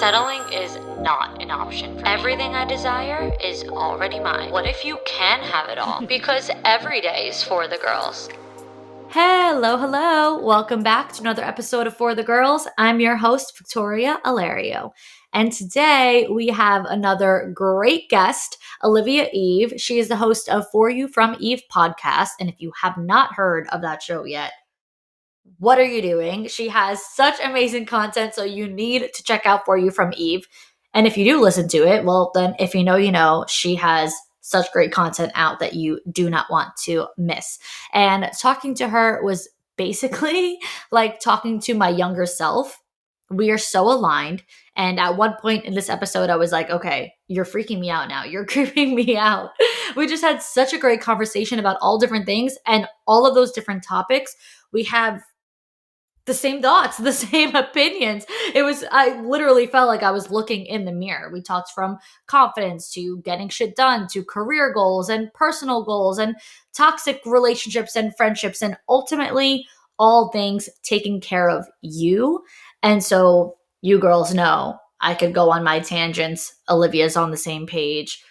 Settling is not an option for me. Everything I desire is already mine. What if you can have it all? Because every day is for the girls. Hello. Welcome back to another episode of For the Girls. I'm your host, Victoria Alario. And today we have another great guest, Olivia Eve. She is the host of For You From Eve podcast. And if you have not heard of that show yet, what are you doing? She has such amazing content, so you need to check out For You From Eve. And if you do listen to it, well, then if you know, she has such great content out that you do not want to miss. And talking to her was basically like talking to my younger self. We are so aligned. And at one point in this episode, I was like, okay, you're freaking me out now. You're creeping me out. We just had such a great conversation about all different things and all of those different topics. We have the same thoughts, the same opinions. I literally felt like I was looking in the mirror. We talked from confidence to getting shit done to career goals and personal goals and toxic relationships and friendships and ultimately all things taking care of you. And so you girls know I could go on my tangents. Olivia's on the same page.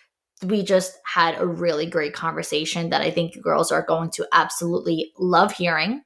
We just had a really great conversation that I think you girls are going to absolutely love hearing.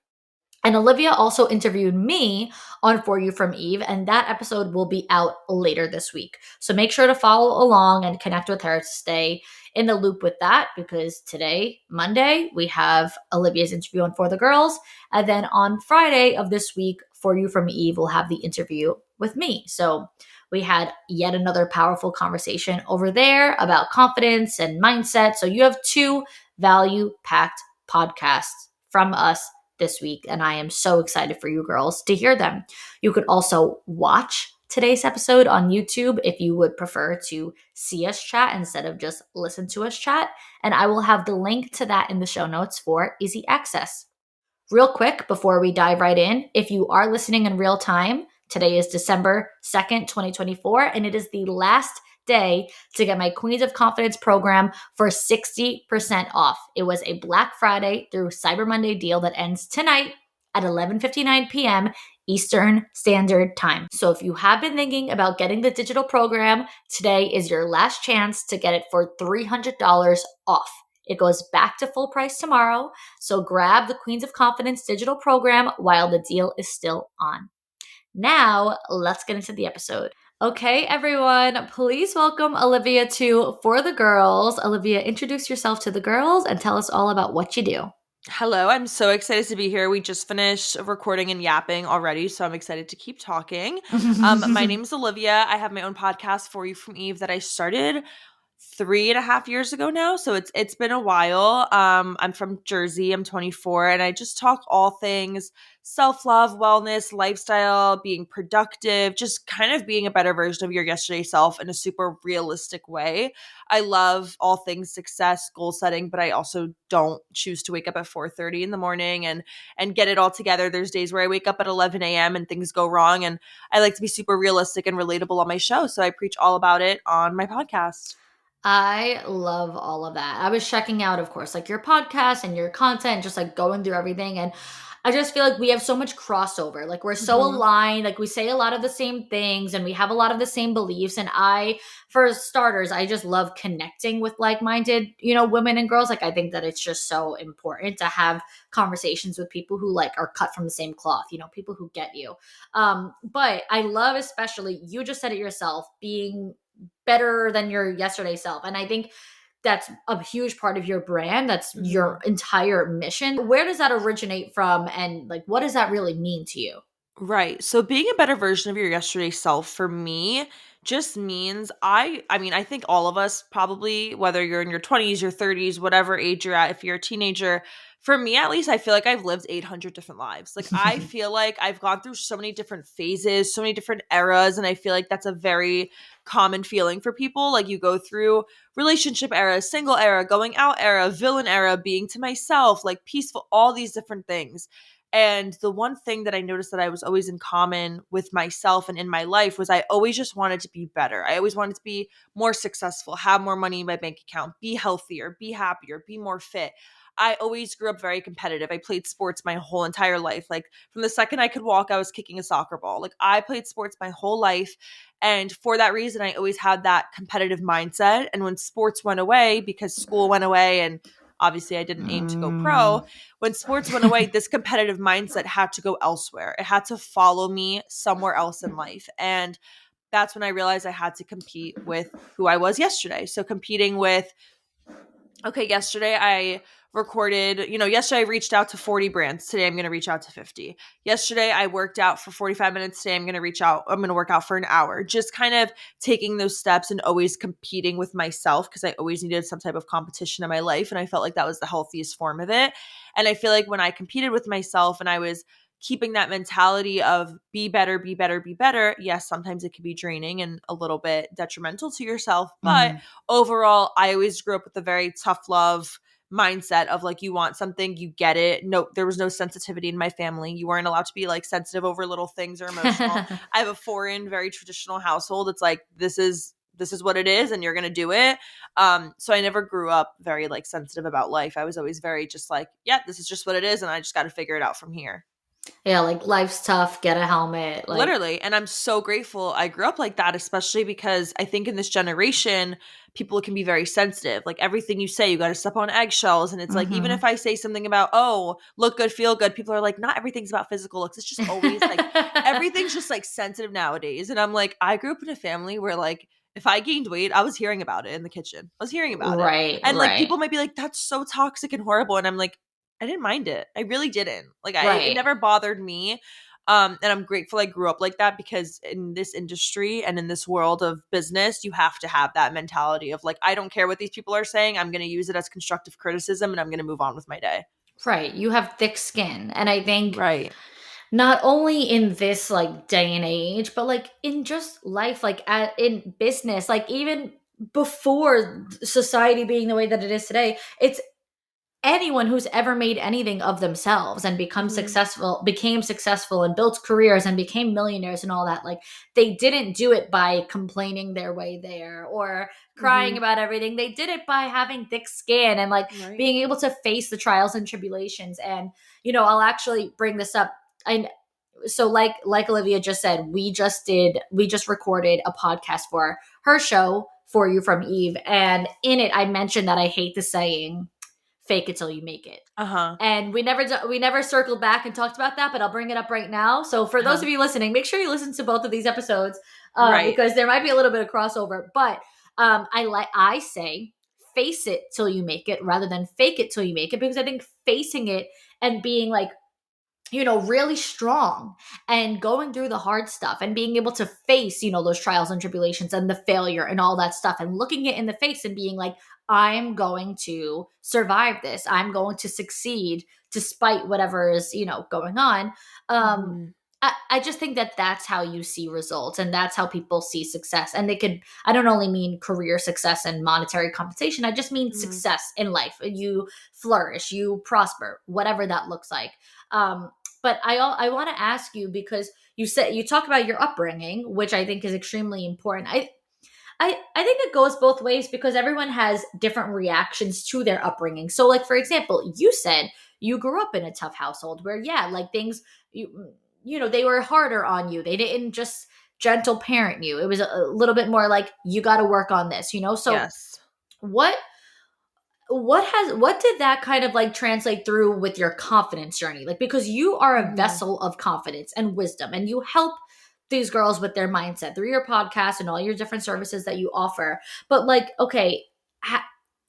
And Olivia also interviewed me on For You From Eve, and that episode will be out later this week. So make sure to follow along and connect with her to stay in the loop with that, because today, Monday, we have Olivia's interview on For the Girls. And then on Friday of this week, For You From Eve will have the interview with me. So we had yet another powerful conversation over there about confidence and mindset. So you have two value-packed podcasts from us this week, and I am so excited for you girls to hear them. You could also watch today's episode on YouTube if you would prefer to see us chat instead of just listen to us chat, and I will have the link to that in the show notes for easy access. Real quick, before we dive right in, if you are listening in real time, today is December 2nd, 2024, and it is the last day to get my Queens of Confidence program for 60% off. It was a Black Friday through Cyber Monday deal that ends tonight at 11:59 p.m. Eastern Standard Time. So if you have been thinking about getting the digital program, today is your last chance to get it for $300 off. It goes back to full price tomorrow, so grab the Queens of Confidence digital program while the deal is still on. Now, let's get into the episode. Okay, everyone, please welcome Olivia to For the Girls. Olivia, introduce yourself to the girls and tell us all about what you do. Hello, I'm so excited to be here. We just finished recording and yapping already, so I'm excited to keep talking. My name is Olivia. I have my own podcast, For You From Eve, that I started 3.5 years ago now, so it's been a while. I'm from Jersey. I'm 24, and I just talk all things self-love, wellness, lifestyle, being productive, just kind of being a better version of your yesterday self in a super realistic way. I love all things success, goal setting, but I also don't choose to wake up at 4:30 in the morning and get it all together. There's days where I wake up at 11 a.m. and things go wrong, and I like to be super realistic and relatable on my show, so I preach all about it on my podcast. I love all of that. I was checking out, of course, like your podcast and your content, just like going through everything. And I just feel like we have so much crossover. Like we're so aligned. Like we say a lot of the same things and we have a lot of the same beliefs. And for starters, I just love connecting with like-minded, women and girls. Like I think that it's just so important to have conversations with people who like are cut from the same cloth, people who get you. But I love, especially, you just said it yourself, being better than your yesterday self. And I think that's a huge part of your brand. That's your entire mission. Where does that originate from? And like, what does that really mean to you? Right. So being a better version of your yesterday self for me just means I think all of us probably, whether you're in your 20s, your 30s, whatever age you're at, if you're a teenager, for me at least, I feel like I've lived 800 different lives. Like I feel like I've gone through so many different phases, so many different eras, and I feel like that's a very common feeling for people. Like you go through relationship era, single era, going out era, villain era, being to myself, like peaceful, all these different things. And the one thing that I noticed that I was always in common with myself and in my life was I always just wanted to be better. I always wanted to be more successful, have more money in my bank account, be healthier, be happier, be more fit. I always grew up very competitive. I played sports my whole entire life. Like from the second I could walk, I was kicking a soccer ball. Like I played sports my whole life. And for that reason, I always had that competitive mindset. And when sports went away, because school went away and obviously I didn't aim to go pro, when sports went away, this competitive mindset had to go elsewhere. It had to follow me somewhere else in life. And that's when I realized I had to compete with who I was yesterday. So competing with, okay, yesterday I recorded, yesterday I reached out to 40 brands. Today I'm going to reach out to 50. Yesterday I worked out for 45 minutes. Today I'm going to work out for an hour. Just kind of taking those steps and always competing with myself, because I always needed some type of competition in my life. And I felt like that was the healthiest form of it. And I feel like when I competed with myself and I was keeping that mentality of be better, be better, be better. Yes, sometimes it can be draining and a little bit detrimental to yourself, but overall, I always grew up with a very tough love mindset of like, you want something, you get it. No, there was no sensitivity in my family. You weren't allowed to be like sensitive over little things or emotional. I have a foreign, very traditional household. It's like, this is what it is and you're going to do it. So I never grew up very like sensitive about life. I was always very just like, yeah, this is just what it is. And I just got to figure it out from here. Yeah, like life's tough, get a helmet. Like, literally. And I'm so grateful I grew up like that, especially because I think in this generation, people can be very sensitive. Like everything you say, you got to step on eggshells. And it's like, even if I say something about, oh, look good, feel good, people are like, not everything's about physical looks. It's just always like, everything's just like sensitive nowadays. And I'm like, I grew up in a family where like, if I gained weight, I was hearing about it in the kitchen. I was hearing about it. And like, people might be like, that's so toxic and horrible. And I'm like, I didn't mind it. I really didn't. Like it never bothered me. And I'm grateful I grew up like that, because in this industry and in this world of business, you have to have that mentality of like, I don't care what these people are saying. I'm going to use it as constructive criticism and I'm going to move on with my day. Right. You have thick skin. And I think not only in this like day and age, but like in just life, like in business, like even before society being the way that it is today, it's anyone who's ever made anything of themselves and became successful and built careers and became millionaires and all that, like they didn't do it by complaining their way there or crying about everything. They did it by having thick skin and like being able to face the trials and tribulations. And I'll actually bring this up. So like Olivia just said, we just recorded a podcast for her show, For You from Eve, and in it I mentioned that I hate the saying fake it till you make it. And we never circled back and talked about that, but I'll bring it up right now. So for those of you listening, make sure you listen to both of these episodes because there might be a little bit of crossover. But I say face it till you make it rather than fake it till you make it, because I think facing it and being like, really strong and going through the hard stuff and being able to face, those trials and tribulations and the failure and all that stuff and looking it in the face and being like, I'm going to survive this. I'm going to succeed despite whatever is, going on. I just think that that's how you see results and that's how people see success. And I don't only mean career success and monetary compensation. I just mean success in life. You flourish, you prosper, whatever that looks like. But I want to ask you, because you talk about your upbringing, which I think is extremely important. I think it goes both ways because everyone has different reactions to their upbringing. So like, for example, you said you grew up in a tough household where, like things, they were harder on you. They didn't just gentle parent you. It was a little bit more like, you got to work on this, So yes. What did that kind of like translate through with your confidence journey? Like, because you are a vessel of confidence and wisdom, and you help these girls with their mindset through your podcast and all your different services that you offer. But like, okay,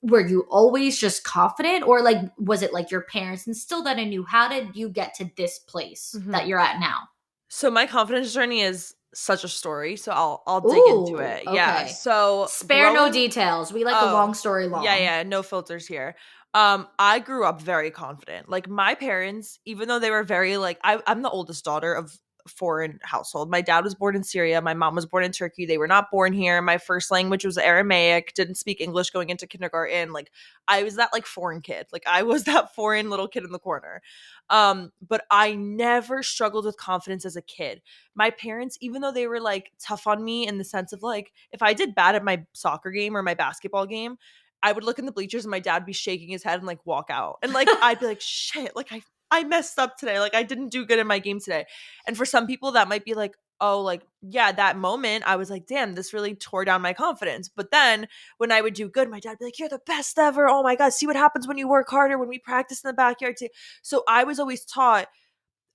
were you always just confident, or like, was it like your parents instilled that in you? How did you get to this place that you're at now? So my confidence journey is such a story, so I'll dig into it. Okay. Yeah. So spare no details. We like a long story long. Yeah, no filters here. I grew up very confident. Like my parents, even though they were very like, I'm the oldest daughter of a foreign household. My dad was born in Syria. My mom was born in Turkey. They were not born here. My first language was Aramaic. Didn't speak English going into kindergarten. Like I was that like foreign kid. Like I was that foreign little kid in the corner. But I never struggled with confidence as a kid. My parents, even though they were like tough on me in the sense of like, if I did bad at my soccer game or my basketball game, I would look in the bleachers and my dad would be shaking his head and like walk out. And like I'd be like, shit, like I messed up today. Like I didn't do good in my game today. And for some people that might be like, oh, like, yeah, that moment I was like, damn, this really tore down my confidence. But then when I would do good, my dad would be like, you're the best ever. Oh my God, see what happens when you work harder, when we practice in the backyard too. So I was always taught,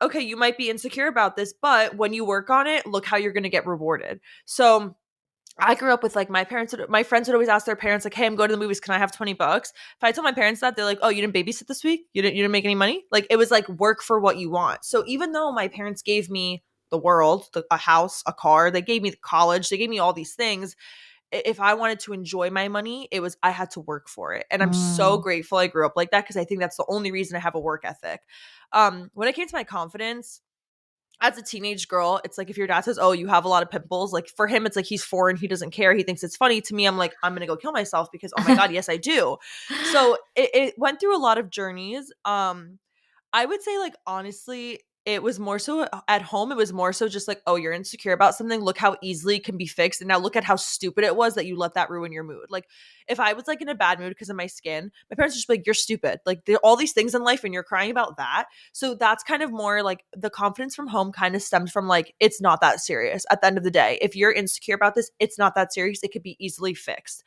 okay, you might be insecure about this, but when you work on it, look how you're going to get rewarded. So I grew up with like my friends would always ask their parents like, hey, I'm going to the movies. Can I have $20? If I told my parents that, they're like, oh, you didn't babysit this week? You didn't make any money? Like it was like work for what you want. So even though my parents gave me the world, a house, a car, they gave me the college, they gave me all these things. If I wanted to enjoy my money, I had to work for it. And I'm so grateful I grew up like that because I think that's the only reason I have a work ethic. When it came to my confidence, as a teenage girl, it's like if your dad says, oh, you have a lot of pimples, like for him, it's like he's foreign. He doesn't care. He thinks it's funny. To me, I'm like, I'm going to go kill myself because, oh my God, yes, I do. So it went through a lot of journeys. I would say like, honestly, it was more so at home. It was more so just like, oh, you're insecure about something. Look how easily it can be fixed. And now look at how stupid it was that you let that ruin your mood. Like if I was like in a bad mood because of my skin, my parents would just be like, you're stupid. Like there are all these things in life and you're crying about that. So that's kind of more like the confidence from home kind of stemmed from like, it's not that serious at the end of the day. If you're insecure about this, it's not that serious. It could be easily fixed.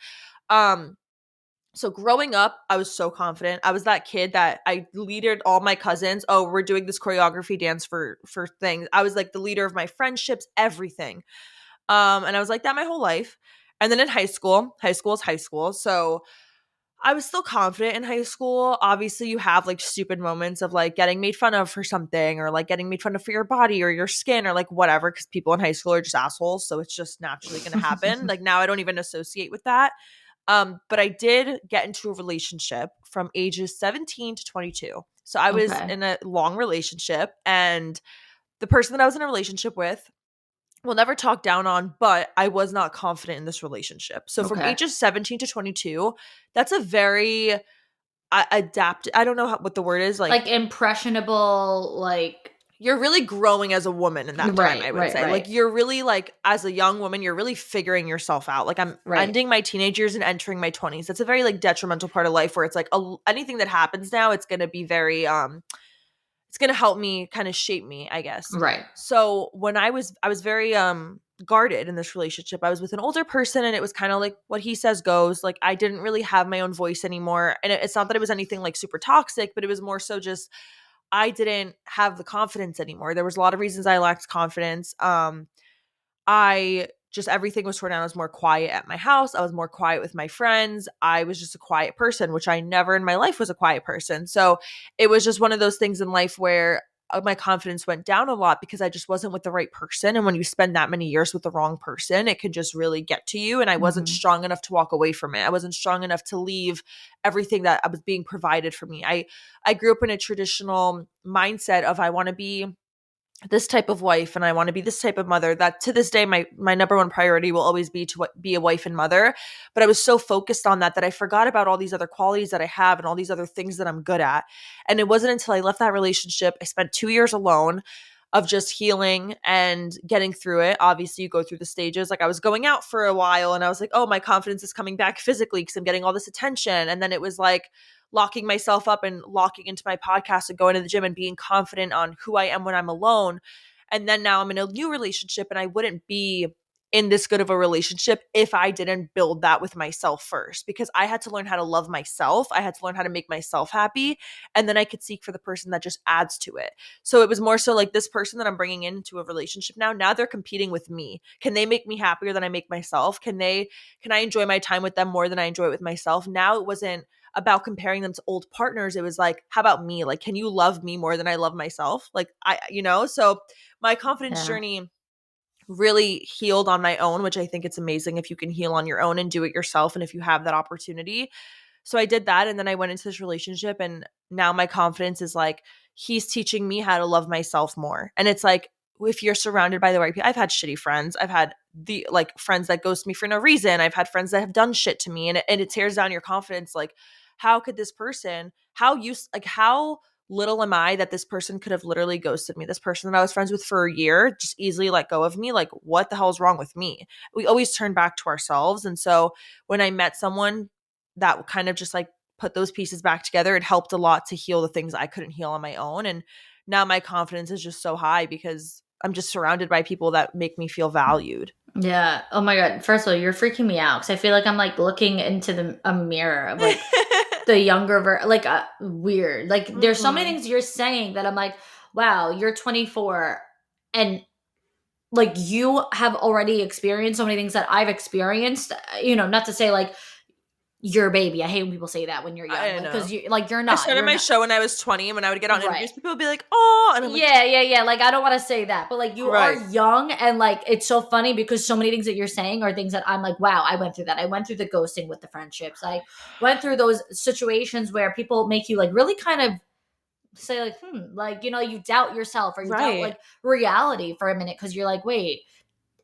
So growing up, I was so confident. I was that kid that I leaded all my cousins. Oh, we're doing this choreography dance for things. I was like the leader of my friendships, everything. And I was like that my whole life. And then in high school is high school. So I was still confident in high school. Obviously, you have like stupid moments of like getting made fun of for something or like getting made fun of for your body or your skin or like whatever, because people in high school are just assholes. So it's just naturally going to happen. Like now I don't even associate with that. But I did get into a relationship from ages 17 to 22. So I was in a long relationship, and the person that I was in a relationship with will never talk down on, but I was not confident in this relationship. So from ages 17 to 22, that's a very adapt. I don't know what the word is. Like impressionable, like you're really growing as a woman in that time, I would say. Right. Like you're really like, as a young woman, you're really figuring yourself out. Like I'm ending my teenage years and entering my 20s. That's a very like detrimental part of life where it's like anything that happens now, it's going to be very, it's going to help me kind of shape me, I guess. Right. So when I was very, guarded in this relationship. I was with an older person and it was kind of like what he says goes. Like I didn't really have my own voice anymore. And it's not that it was anything like super toxic, but it was more so just I didn't have the confidence anymore. There was a lot of reasons I lacked confidence. I just everything was torn down. I was more quiet at my house. I was more quiet with my friends. I was just a quiet person, which I never in my life was a quiet person. So it was just one of those things in life where my confidence went down a lot because I just wasn't with the right person. And when you spend that many years with the wrong person, it can just really get to you. And I wasn't strong enough to walk away from it. I wasn't strong enough to leave everything that was being provided for me. I grew up in a traditional mindset of I want to be this type of wife and I want to be this type of mother. That to this day, my number one priority will always be to be a wife and mother. But I was so focused on that I forgot about all these other qualities that I have and all these other things that I'm good at. And it wasn't until I left that relationship, I spent 2 years alone of just healing and getting through it. Obviously, you go through the stages. Like I was going out for a while and I was like, oh, my confidence is coming back physically because I'm getting all this attention. And then it was like locking myself up and locking into my podcast and going to the gym and being confident on who I am when I'm alone. And then now I'm in a new relationship and I wouldn't be in this good of a relationship if I didn't build that with myself first, because I had to learn how to love myself. I had to learn how to make myself happy. And then I could seek for the person that just adds to it. So it was more so like this person that I'm bringing into a relationship now they're competing with me. Can they make me happier than I make myself? Can I enjoy my time with them more than I enjoy it with myself? Now it wasn't about comparing them to old partners. It was like, how about me? Like, can you love me more than I love myself? Like so my confidence journey really healed on my own, which I think it's amazing if you can heal on your own and do it yourself. And if you have that opportunity. So I did that. And then I went into this relationship and now my confidence is like, he's teaching me how to love myself more. And it's like, if you're surrounded by the right people, I've had shitty friends. I've had the like friends that ghost me for no reason. I've had friends that have done shit to me and it tears down your confidence. Like, how could this person, how little am I that this person could have literally ghosted me? This person that I was friends with for a year just easily let go of me. Like, what the hell is wrong with me? We always turn back to ourselves. And so when I met someone that kind of just like put those pieces back together. It helped a lot to heal the things I couldn't heal on my own. And now my confidence is just so high because I'm just surrounded by people that make me feel valued. Yeah. Oh my God. First of all, you're freaking me out because I feel like I'm like looking into a mirror of like the younger weird. Like there's so many things you're saying that I'm like, wow, you're 24 and like you have already experienced so many things that I've experienced. Not to say like you're a baby. I hate when people say that when you're young, I because know. you're I not. started You're my not. show when I was 20, and when I would get on interviews, Right. people would be like, "Oh," and I'm like, Yeah. Like I don't want to say that, but like you are Right. young, and like it's so funny because so many things that you're saying are things that I'm like, wow, I went through that. I went through the ghosting with the friendships. I went through those situations where people make you like really kind of say like, like you doubt yourself or you doubt Right. like reality for a minute because you're like, wait,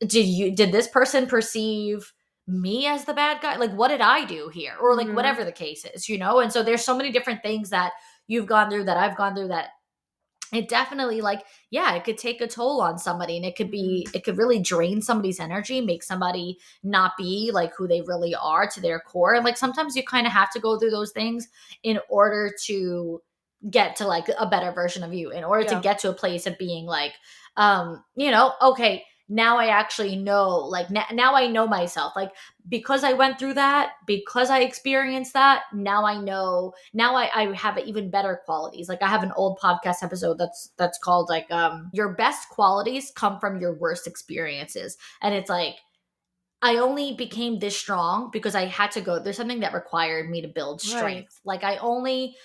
did this person perceive me as the bad guy? Like, what did I do here? Or like Mhm. whatever the case is, And so there's so many different things that you've gone through that I've gone through that it definitely like, yeah, it could take a toll on somebody and it could really drain somebody's energy, make somebody not be like who they really are to their core. And like sometimes you kind of have to go through those things in order to get to like a better version of you, in order to Yeah. get to a place of being like, okay, now I actually know, like now I know myself. Like because I went through that, because I experienced that, now I know, now I have even better qualities. Like I have an old podcast episode that's called like your best qualities come from your worst experiences. And it's like I only became this strong because I had to go. There's something that required me to build Right. strength. Like I only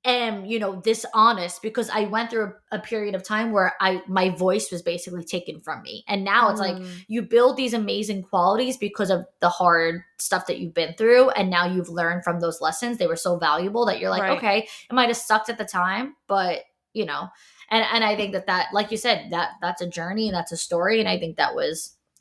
am, this honest because I went through a period of time where my voice was basically taken from me. And now it's like Mm. you build these amazing qualities because of the hard stuff that you've been through. And now you've learned from those lessons. They were so valuable that you're like, Right. okay, it might have sucked at the time, but and I think that like you said, that's a journey and that's a story. And I think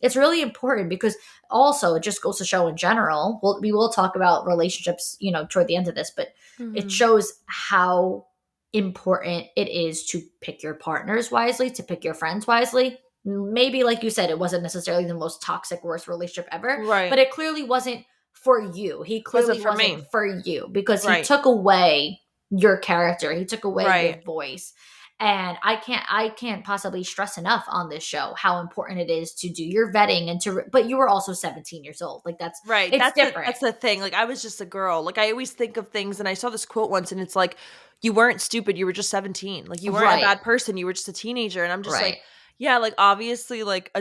it's really important because also it just goes to show in general, we will talk about relationships toward the end of this, but it Mhm. shows how important it is to pick your partners wisely, to pick your friends wisely. Maybe like you said, it wasn't necessarily the most toxic worst relationship ever, Right. but it clearly wasn't for you. He Wasn't clearly for wasn't me. for you because he Right. took away your character, he took away your Right. voice. And I can't possibly stress enough on this show how important it is to do your vetting and but you were also 17 years old. Like Right. it's different. That's the thing. Like I was just a girl. Like I always think of things, and I saw this quote once, and it's like, you weren't stupid, you were just 17. Like you weren't a Right. bad person, you were just a teenager. And I'm just Right. like, yeah, like obviously like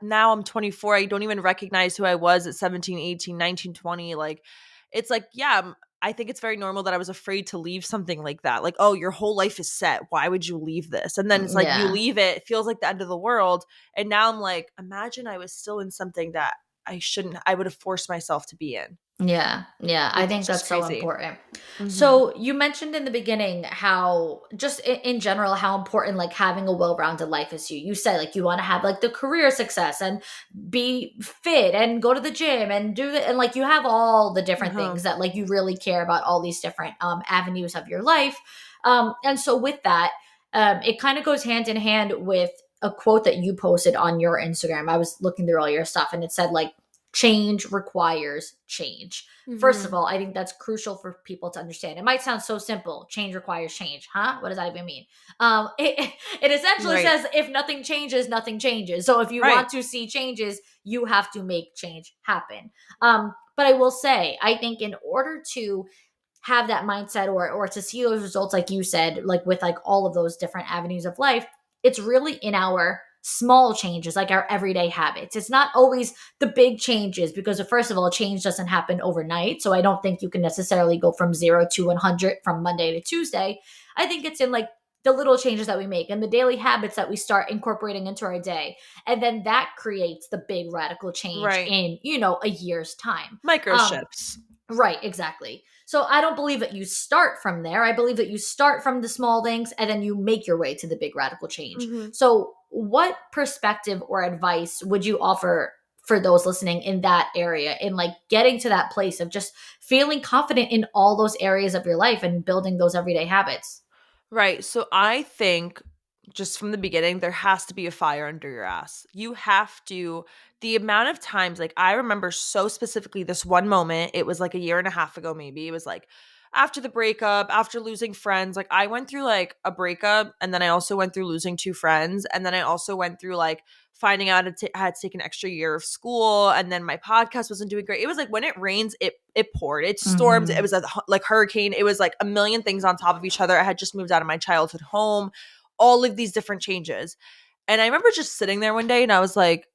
now I'm 24. I don't even recognize who I was at 17, 18, 19, 20. Like it's like, yeah, I think it's very normal that I was afraid to leave something like that. Like, oh, your whole life is set. Why would you leave this? And then it's like you Yeah. leave it, it feels like the end of the world. And now I'm like, imagine I was still in something that I would have forced myself to be in. Yeah, I Like, think it's just that's so crazy. important. Mhm. So you mentioned in the beginning how just in general how important like having a well-rounded life is to you. You said like you want to have like the career success and be fit and go to the gym and do the and like you have all the different Uh-huh. things that like you really care about, all these different avenues of your life. And so with that, it kind of goes hand in hand with a quote that you posted on your Instagram. I was looking through all your stuff and it said like change requires change. First of Mhm. all, I think that's crucial for people to understand. It might sound so simple. Change requires change. Huh? What does that even mean? It essentially Right. says if nothing changes, nothing changes. So if you Right. want to see changes, you have to make change happen. But I will say, I think in order to have that mindset or to see those results like you said, like with like all of those different avenues of life, it's really in our small changes, like our everyday habits. It's not always the big changes because first of all, change doesn't happen overnight. So I don't think you can necessarily go from 0 to 100 from Monday to Tuesday. I think it's in like the little changes that we make and the daily habits that we start incorporating into our day. And then that creates the big radical change Right. in, a year's time. Micro Um, shifts. Right, exactly. So I don't believe that you start from there. I believe that you start from the small things and then you make your way to the big radical change. Mhm. So, what perspective or advice would you offer for those listening in that area in like getting to that place of just feeling confident in all those areas of your life and building those everyday habits? Right. So I think just from the beginning, there has to be a fire under your ass. You have to, the amount of times, like I remember so specifically this one moment, it was like a year and a half ago, maybe. It was like after the breakup, after losing friends, like I went through like a breakup, and then I also went through losing two friends. And then I also went through like finding out I had to take an extra year of school, and then my podcast wasn't doing great. It was like when it rains, it poured, it stormed, it was a like hurricane, it was like a million things on top of each other. I had just moved out of my childhood home, all of these different changes. And I remember just sitting there one day and I was like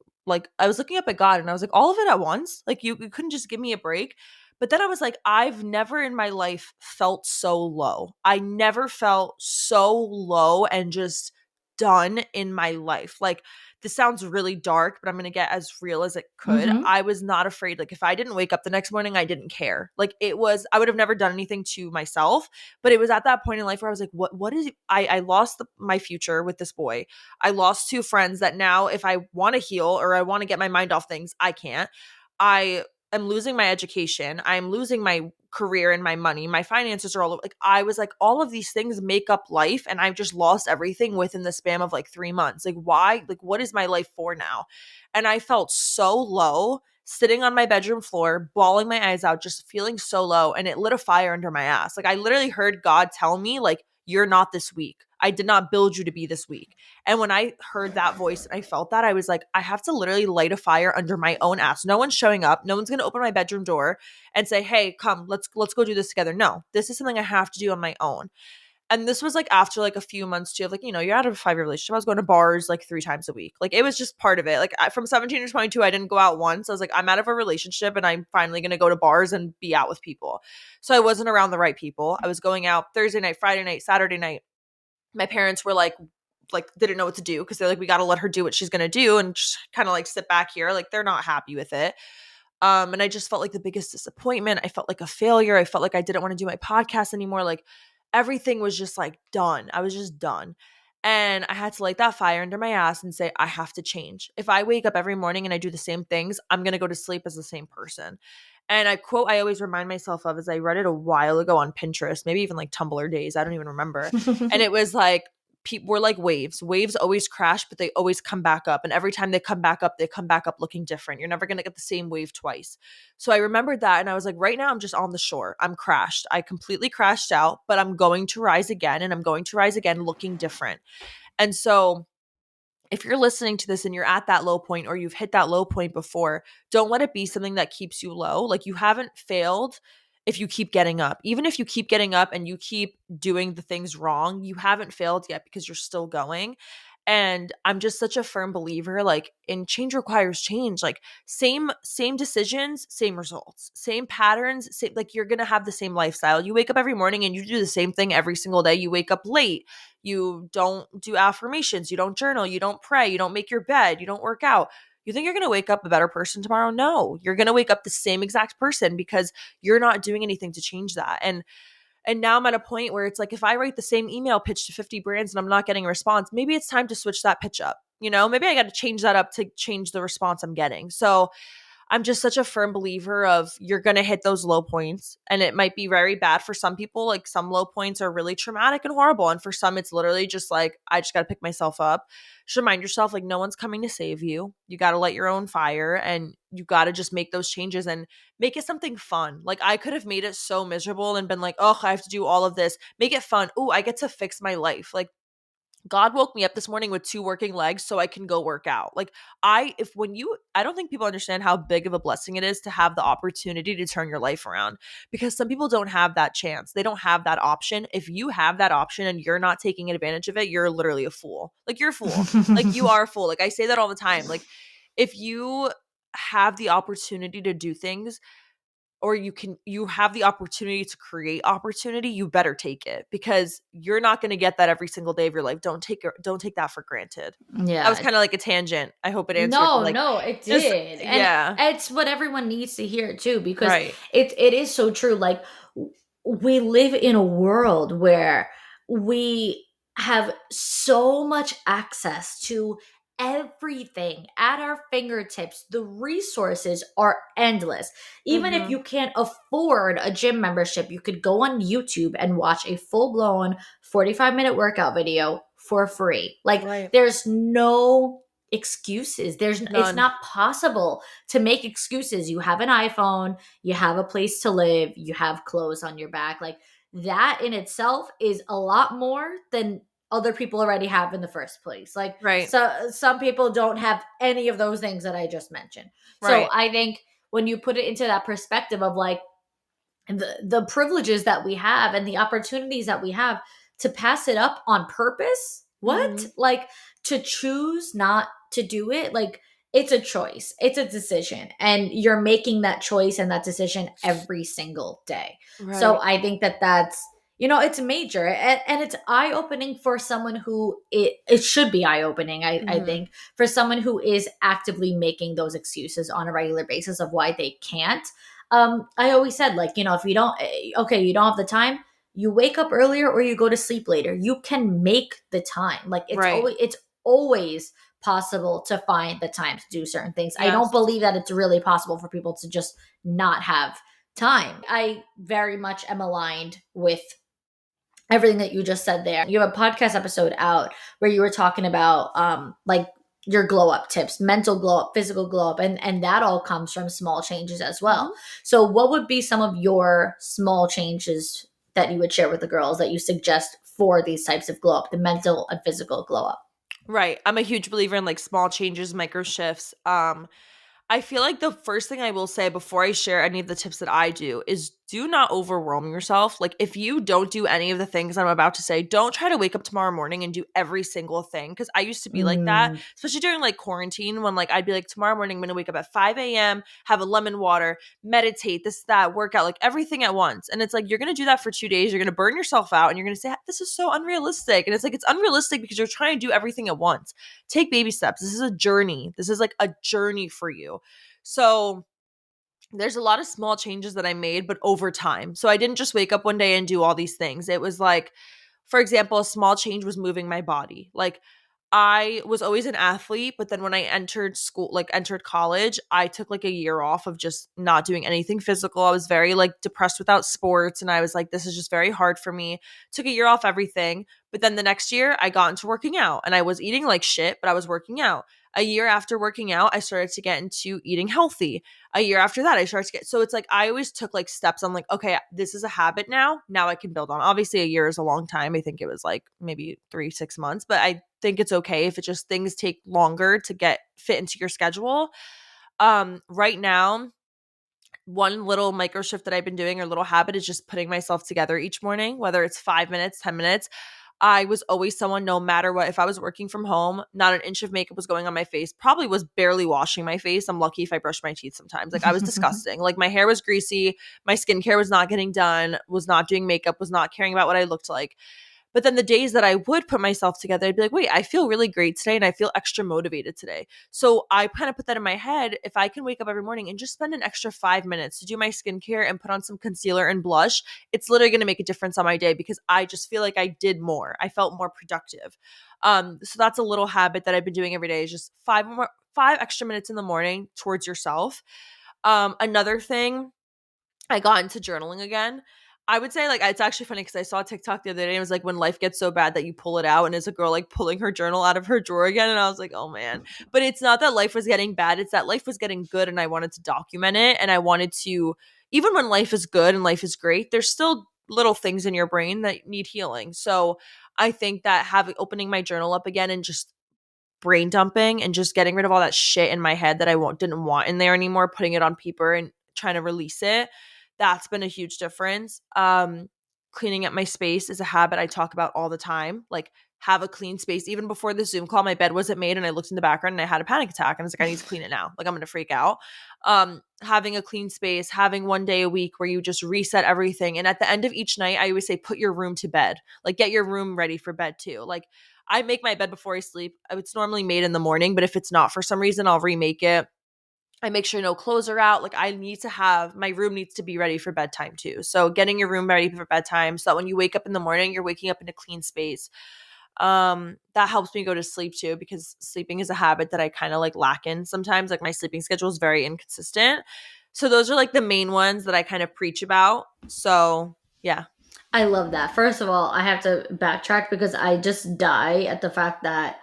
I was looking up at God and I was like, all of it at once? Like you couldn't just give me a break? But then I was like, I've never in my life felt so low. I never felt so low and just done in my life. Like, this sounds really dark, but I'm going to get as real as it could. Mhm. I was not afraid. Like, if I didn't wake up the next morning, I didn't care. Like, it was, I would have never done anything to myself, but it was at that point in life where I was like, what is, I lost my future with this boy. I lost two friends that now, if I want to heal or I want to get my mind off things, I can't. I am losing my education. I'm losing my career and my money. My finances are all over. Like, I was like, all of these things make up life, and I've just lost everything within the span of like 3 months. Like, why? Like, what is my life for now? And I felt so low, sitting on my bedroom floor, bawling my eyes out, just feeling so low. And it lit a fire under my ass. Like, I literally heard God tell me, like, you're not this weak. I did not build you to be this weak. And when I heard that voice and I felt that, I was like, I have to literally light a fire under my own ass. No one's showing up. No one's going to open my bedroom door and say, hey, come, let's go do this together. No, this is something I have to do on my own. And this was like after like a few months too, of like, you're out of a 5-year relationship. I was going to bars like 3 times a week. Like, it was just part of it. Like, from 17 to 22, I didn't go out once. I was like, I'm out of a relationship and I'm finally going to go to bars and be out with people. So I wasn't around the right people. I was going out Thursday night, Friday night, Saturday night. My parents were like didn't know what to do, because they're like, we got to let her do what she's going to do and just kind of like sit back here. Like, they're not happy with it. And I just felt like the biggest disappointment. I felt like a failure. I felt like I didn't want to do my podcast anymore. Like, everything was just like done. I was just done. And I had to light that fire under my ass and say, I have to change. If I wake up every morning and I do the same things, I'm going to go to sleep as the same person. And I quote I always remind myself of, is I read it a while ago on Pinterest, maybe even like Tumblr days. I don't even remember. And it was like, people were like waves. Waves always crash, but they always come back up. And every time they come back up looking different. You're never going to get the same wave twice. So I remembered that. And I was like, right now I'm just on the shore. I'm crashed. I completely crashed out, but I'm going to rise again. And I'm going to rise again looking different. And so if you're listening to this and you're at that low point, or you've hit that low point before, don't let it be something that keeps you low. Like, you haven't failed if you keep getting up. Even if you keep getting up and you keep doing the things wrong, you haven't failed yet, because you're still going. And I'm just such a firm believer, like, in change requires change. Like, same decisions, same results, same patterns, same, like, you're going to have the same lifestyle. You wake up every morning and you do the same thing every single day. You wake up late. You don't do affirmations. You don't journal. You don't pray. You don't make your bed. You don't work out. You think you're going to wake up a better person tomorrow? No, you're going to wake up the same exact person, because you're not doing anything to change that. And now I'm at a point where it's like, if I write the same email pitch to 50 brands and I'm not getting a response, maybe it's time to switch that pitch up. Maybe I got to change that up to change the response I'm getting. So I'm just such a firm believer of, you're going to hit those low points, and it might be very bad for some people. Like, some low points are really traumatic and horrible. And for some, it's literally just like, I just got to pick myself up. Just remind yourself, like, no one's coming to save you. You got to light your own fire, and you got to just make those changes and make it something fun. Like, I could have made it so miserable and been like, oh, I have to do all of this. Make it fun. Oh, I get to fix my life. Like, God woke me up this morning with 2 working legs so I can go work out. Like, I don't think people understand how big of a blessing it is to have the opportunity to turn your life around, because some people don't have that chance. They don't have that option. If you have that option and you're not taking advantage of it, you're literally a fool. Like, you're a fool. Like, you are a fool. Like, I say that all the time. Like, if you have the opportunity to do things, or you have the opportunity to create opportunity, you better take it, because you're not going to get that every single day of your life. Don't take that for granted. That was Yeah. kind of like a tangent. I hope it answered. No, Like, no, it just, did. And yeah, it's what everyone needs to hear too, because right. it is so true. Like, we live in a world where we have so much access to everything at our fingertips. The resources are endless. Even if Mm-hmm. you can't afford a gym membership, you could go on YouTube and watch a full-blown 45-minute workout video for free. Like Right. there's no excuses. It's None. not possible to make excuses. You have an iPhone, you have a place to live, you have clothes on your back. Like that in itself is a lot more than other people already have in the first place. Like Right. so some people don't have any of those things that I just mentioned. So Right. I think when you put it into that perspective of like the privileges that we have and the opportunities that we have to pass it up on purpose, what? Mhm. Like to choose not to do it, like it's a choice, it's a decision, and you're making that choice and that decision every single day. So Right. I think that that's, it's major, and it's eye-opening for someone who it should be eye-opening. I Mhm. think for someone who is actively making those excuses on a regular basis of why they can't. I always said, like, if you don't, okay, you don't have the time, you wake up earlier or you go to sleep later. You can make the time. Like Right. it's always possible to find the time to do certain things. I don't Yes. believe that it's really possible for people to just not have time. I very much am aligned with everything that you just said there. You have a podcast episode out where you were talking about like your glow up tips, mental glow up, physical glow up, and that all comes from small changes as well. Mhm. So what would be some of your small changes that you would share with the girls that you suggest for these types of glow up, the mental and physical glow up? Right. I'm a huge believer in like small changes, micro shifts. I feel like the first thing I will say before I share any of the tips that I do is do not overwhelm yourself. Like, if you don't do any of the things I'm about to say, don't try to wake up tomorrow morning and do every single thing. Cause I used to be like that, Mm. especially during like quarantine when like I'd be like, tomorrow morning, I'm going to wake up at 5 a.m., have a lemon water, meditate, this, that, workout, like everything at once. And it's like, you're going to do that for 2 days. You're going to burn yourself out and you're going to say, this is so unrealistic. And it's like, it's unrealistic because you're trying to do everything at once. Take baby steps. This is a journey. This is like a journey for you. So there's a lot of small changes that I made, but over time. So I didn't just wake up one day and do all these things. It was like, for example, a small change was moving my body. Like, I was always an athlete, but then when I entered school, like entered college, I took like a year off of just not doing anything physical. I was very like depressed without sports. And I was like, this is just very hard for me. Took a year off everything. But then the next year, I got into working out and I was eating like shit, but I was working out. A year after working out, I started to get into eating healthy. A year after that, I started to get, so it's like I always took like steps. I'm like, okay, this is a habit now. Now I can build on. Obviously, a year is a long time. I think it was like maybe 3, 6 months, but I think it's okay if it just things take longer to get fit into your schedule. Right now, one little micro shift that I've been doing or little habit is just putting myself together each morning, whether it's 5 minutes, 10 minutes. I was always someone, no matter what, if I was working from home, not an inch of makeup was going on my face, probably was barely washing my face. I'm lucky if I brushed my teeth sometimes. Like, I was disgusting. Like, my hair was greasy, my skincare was not getting done, was not doing makeup, was not caring about what I looked like. But then the days that I would put myself together, I'd be like, wait, I feel really great today and I feel extra motivated today. So I kind of put that in my head. If I can wake up every morning and just spend an extra 5 minutes to do my skincare and put on some concealer and blush, it's literally going to make a difference on my day because I just feel like I did more. I felt more productive. So that's a little habit that I've been doing every day is just 5 extra minutes in the morning towards yourself. Another thing, I got into journaling again. I would say, like, it's actually funny because I saw a TikTok the other day and it was like when life gets so bad that you pull it out, and it's a girl like pulling her journal out of her drawer again. And I was like, oh man. But it's not that life was getting bad, it's that life was getting good and I wanted to document it. And I wanted to, even when life is good and life is great, there's still little things in your brain that need healing. So I think that opening my journal up again and just brain dumping and just getting rid of all that shit in my head that didn't want in there anymore, putting it on paper and trying to release it. That's been a huge difference. Cleaning up my space is a habit I talk about all the time. Like, have a clean space. Even before the Zoom call, my bed wasn't made and I looked in the background and I had a panic attack and I was like, I need to clean it now. Like, I'm going to freak out. Having a clean space, having one day a week where you just reset everything. And at the end of each night, I always say, put your room to bed. Like, get your room ready for bed too. Like, I make my bed before I sleep. It's normally made in the morning, but if it's not for some reason, I'll remake it. I make sure no clothes are out. Like, my room needs to be ready for bedtime too. So getting your room ready for bedtime so that when you wake up in the morning, you're waking up in a clean space. That helps me go to sleep too, because sleeping is a habit that I kind of like lack in sometimes. Like, my sleeping schedule is very inconsistent. So those are like the main ones that I kind of preach about. So yeah. I love that. First of all, I have to backtrack because I just die at the fact that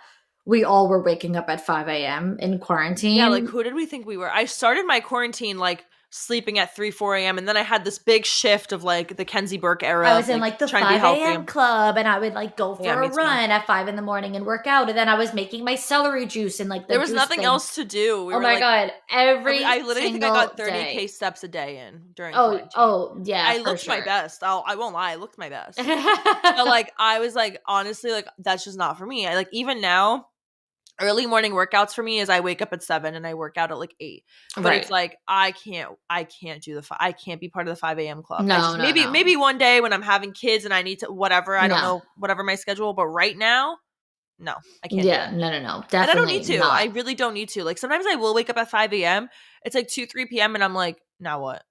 we all were waking up at 5 a.m. in Yeah, like quarantine. who did we think we were? I started my quarantine like sleeping at 3, 4 a.m. and then I had this big shift of like the Kenzie Burke era I of was in like like the trying to be 5 healthy. a.m. club and I would like go Yeah, for a me too. run at 5 in the morning and work out. And then I was making my celery juice and like the There was juice nothing thing. else to do. We Oh were my like, God. I Every literally think I got single 30K day. steps a day in during Oh, quarantine. oh, yeah, I for looked my sure. best. I won't lie. I looked my best. But like, I was like, honestly, like, that's just not for me. I like, even now, early morning workouts for me is I wake up at 7 and I work out at like 8. But it's Right. like, I can't do I can't be part of the 5 a.m. club. I No, just, no, no. maybe one day when I'm having kids and I need to, whatever, I don't No. know, whatever my schedule. But right now, no, I can't do Yeah, it. no, no, no. And I don't need Definitely to. I not. really don't need to. Like sometimes I will wake up at 5 a.m. It's like 2, 3 p.m. and I'm like, now what?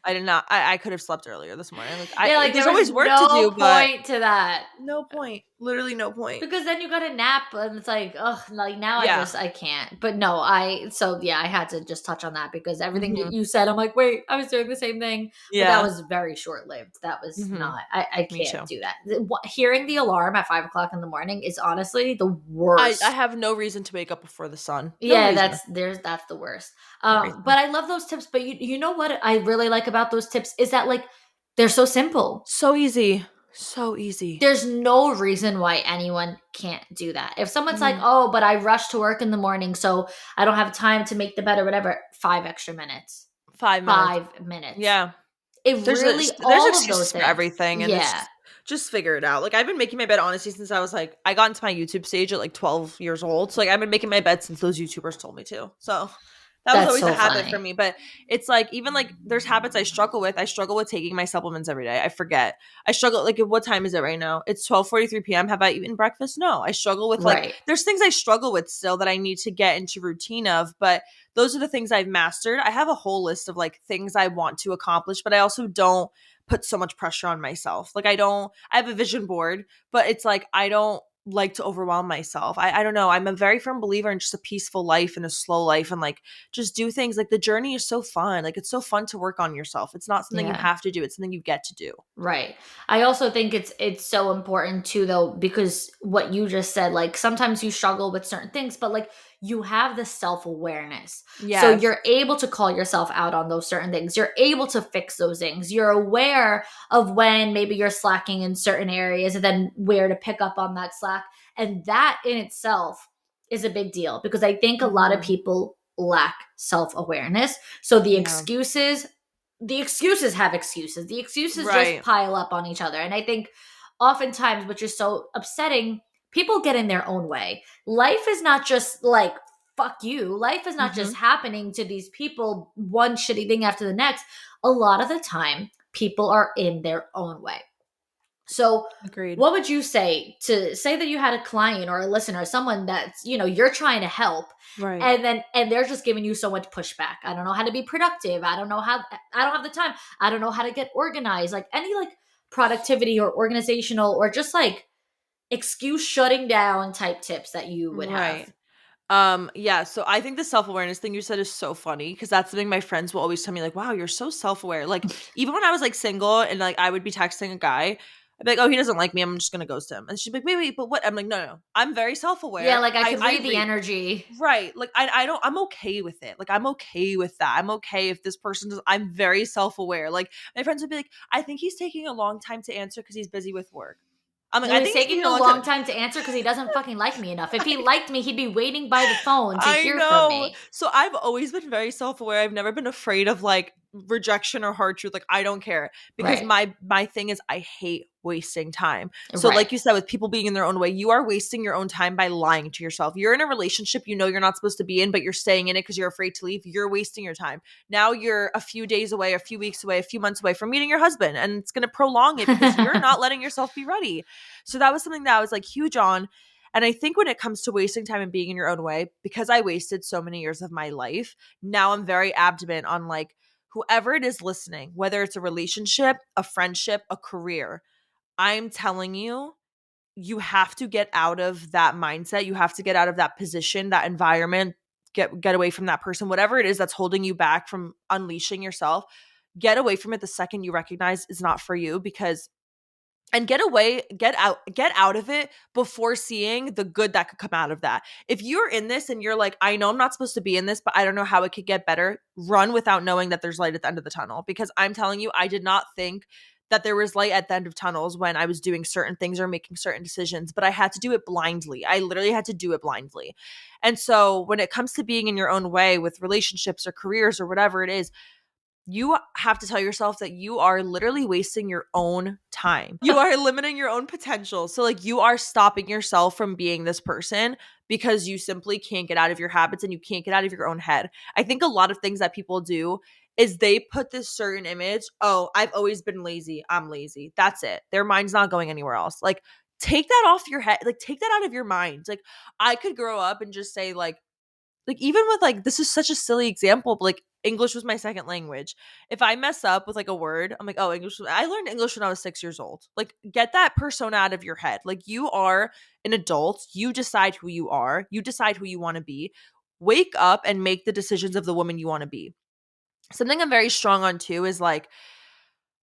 I did not. I could have slept earlier this morning. Like Yeah, like there's there was always work to no do, but point to that. no point. Literally no point. Because then you got to nap and it's like, ugh, like now Yeah. I can't. But no, so yeah, I had to just touch on that because everything Hmm. you said, I'm like, wait, I was doing the same thing. But that Yeah. was very short lived. That was Hmm. not, I Me can't too. do that. Hearing the alarm at 5 o'clock in the morning is honestly the I worst. have no reason to wake up before the sun. No Yeah, reason. that's the worst. No reason. But I love those tips. But you know what I really like about those tips is that like they're so simple. So easy. So easy. There's no reason why anyone can't do that. If someone's like, Mhm. "Oh, but I rush to work in the morning, so I don't have time to make the bed or whatever," 5 extra minutes, 5 minutes. 5 minutes. Yeah. It really, There's all of those excuses for things. everything, and it's Yeah, just figure it out. Like I've been making my bed honestly since I got into my YouTube stage at like 12 years old. So like I've been making my bed since those YouTubers told me to. So that was that's always a so habit for funny. me. But it's like even like there's habits I struggle with. I struggle with taking my supplements every day. I forget. I struggle like what time is it right now? It's 12:43 p.m. Have I eaten breakfast? No. I struggle with like Right. there's things I struggle with still that I need to get into routine of, but those are the things I've mastered. I have a whole list of like things I want to accomplish, but I also don't put so much pressure on myself. Like I have a vision board, but it's like I don't like to overwhelm myself. I don't know. I'm a very firm believer in just a peaceful life and a slow life and like just do things. Like the journey is so fun. Like it's so fun to work on yourself. It's not something you Yeah. have to do. It's something you get to do. Right. I also think it's so important too though because what you just said like sometimes you struggle with certain things but like you have the self-awareness. So Yes. you're able to call yourself out on those certain things. You're able to fix those things. You're aware of when maybe you're slacking in certain areas and then where to pick up on that slack and that in itself is a big deal because I think a lot of Mhm. people lack self-awareness. So Yeah. the excuses have excuses. The excuses just Right. pile up on each other. And I think oftentimes, which is so upsetting, people get in their own way. Life is not just like, fuck you. Life is not just Mhm. happening to these people, one shitty thing after the next. A lot of the time, people are in their own way. So, Agreed. what would you say to say that you had a client or a listener, someone that's, you're trying to help Right. and they're just giving you so much pushback. I don't know how to be productive. I don't have the time. I don't know how to get organized. Like any like productivity or organizational or just like excuse shutting down type tips that you would have. Right. Yeah, so I think the self-awareness thing you said is so funny because that's something my friends will always tell me, like, wow, you're so self-aware. Like, even when I was like single and like I would be texting a guy, I'd be like, oh, he doesn't like me, I'm just gonna ghost him. And she'd be like, wait, but what? I'm like, no. I'm very Yeah, self-aware. like I could I read the read energy. right. Like I don't I'm okay with it. Like I'm okay with that. I'm okay if this person does I'm very self-aware. Like my friends would be like, I think he's taking a long time to answer because he's busy with work. I'm like, No, I he's think he's taking taking a a long time. long time to answer because he doesn't fucking like me enough. If he liked me, he'd be waiting by the phone to I hear from know. me. So I've always been very self-aware. I've never been afraid of like rejection or hard truth. Like I don't care because Right. my thing is I hate wasting time. So Right. like you said with people being in their own way, you are wasting your own time by lying to yourself. You're in a relationship you know you're not supposed to be in, but you're staying in it because you're afraid to leave. You're wasting your time. Now you're a few days away, a few weeks away, a few months away from meeting your husband and it's going to prolong it because you're not letting yourself be ready. So that was something that I was like huge on. And I think when it comes to wasting time and being in your own way, because I wasted so many years of my life, now I'm very adamant on like whoever it is listening, whether it's a relationship, a friendship, a career, I'm telling you, you have to get out of that mindset. You have to get out of that position, that environment, get away from that person, whatever it is that's holding you back from unleashing yourself. Get away from it the second you recognize it's not for you because and get out of it before seeing the good that could come out of that. If you're in this and you're like, I know I'm not supposed to be in this, but I don't know how it could get better, run without knowing that there's light at the end of the tunnel. Because I'm telling you, I did not think that there was light at the end of tunnels when I was doing certain things or making certain decisions, but I had to do it blindly. I literally had to do it blindly. And so when it comes to being in your own way with relationships or careers or whatever it is, you have to tell yourself that you are literally wasting your own time. You are limiting your own potential. So like you are stopping yourself from being this person because you simply can't get out of your habits and you can't get out of your own head. I think a lot of things that people do is they put this certain image, oh, I've always been lazy. I'm lazy. That's it. Their mind's not going anywhere else. Like take that off your head. Like take that out of your mind. Like I could grow up and just say like even with like this is such a silly example, but like English was my second language. If I mess up with like a word, I'm like, oh, I learned English when I was 6 years old. Like get that persona out of your head. Like you are an adult. You decide who you are. You decide who you want to be. Wake up and make the decisions of the woman you want to be. Something I'm very strong on too is like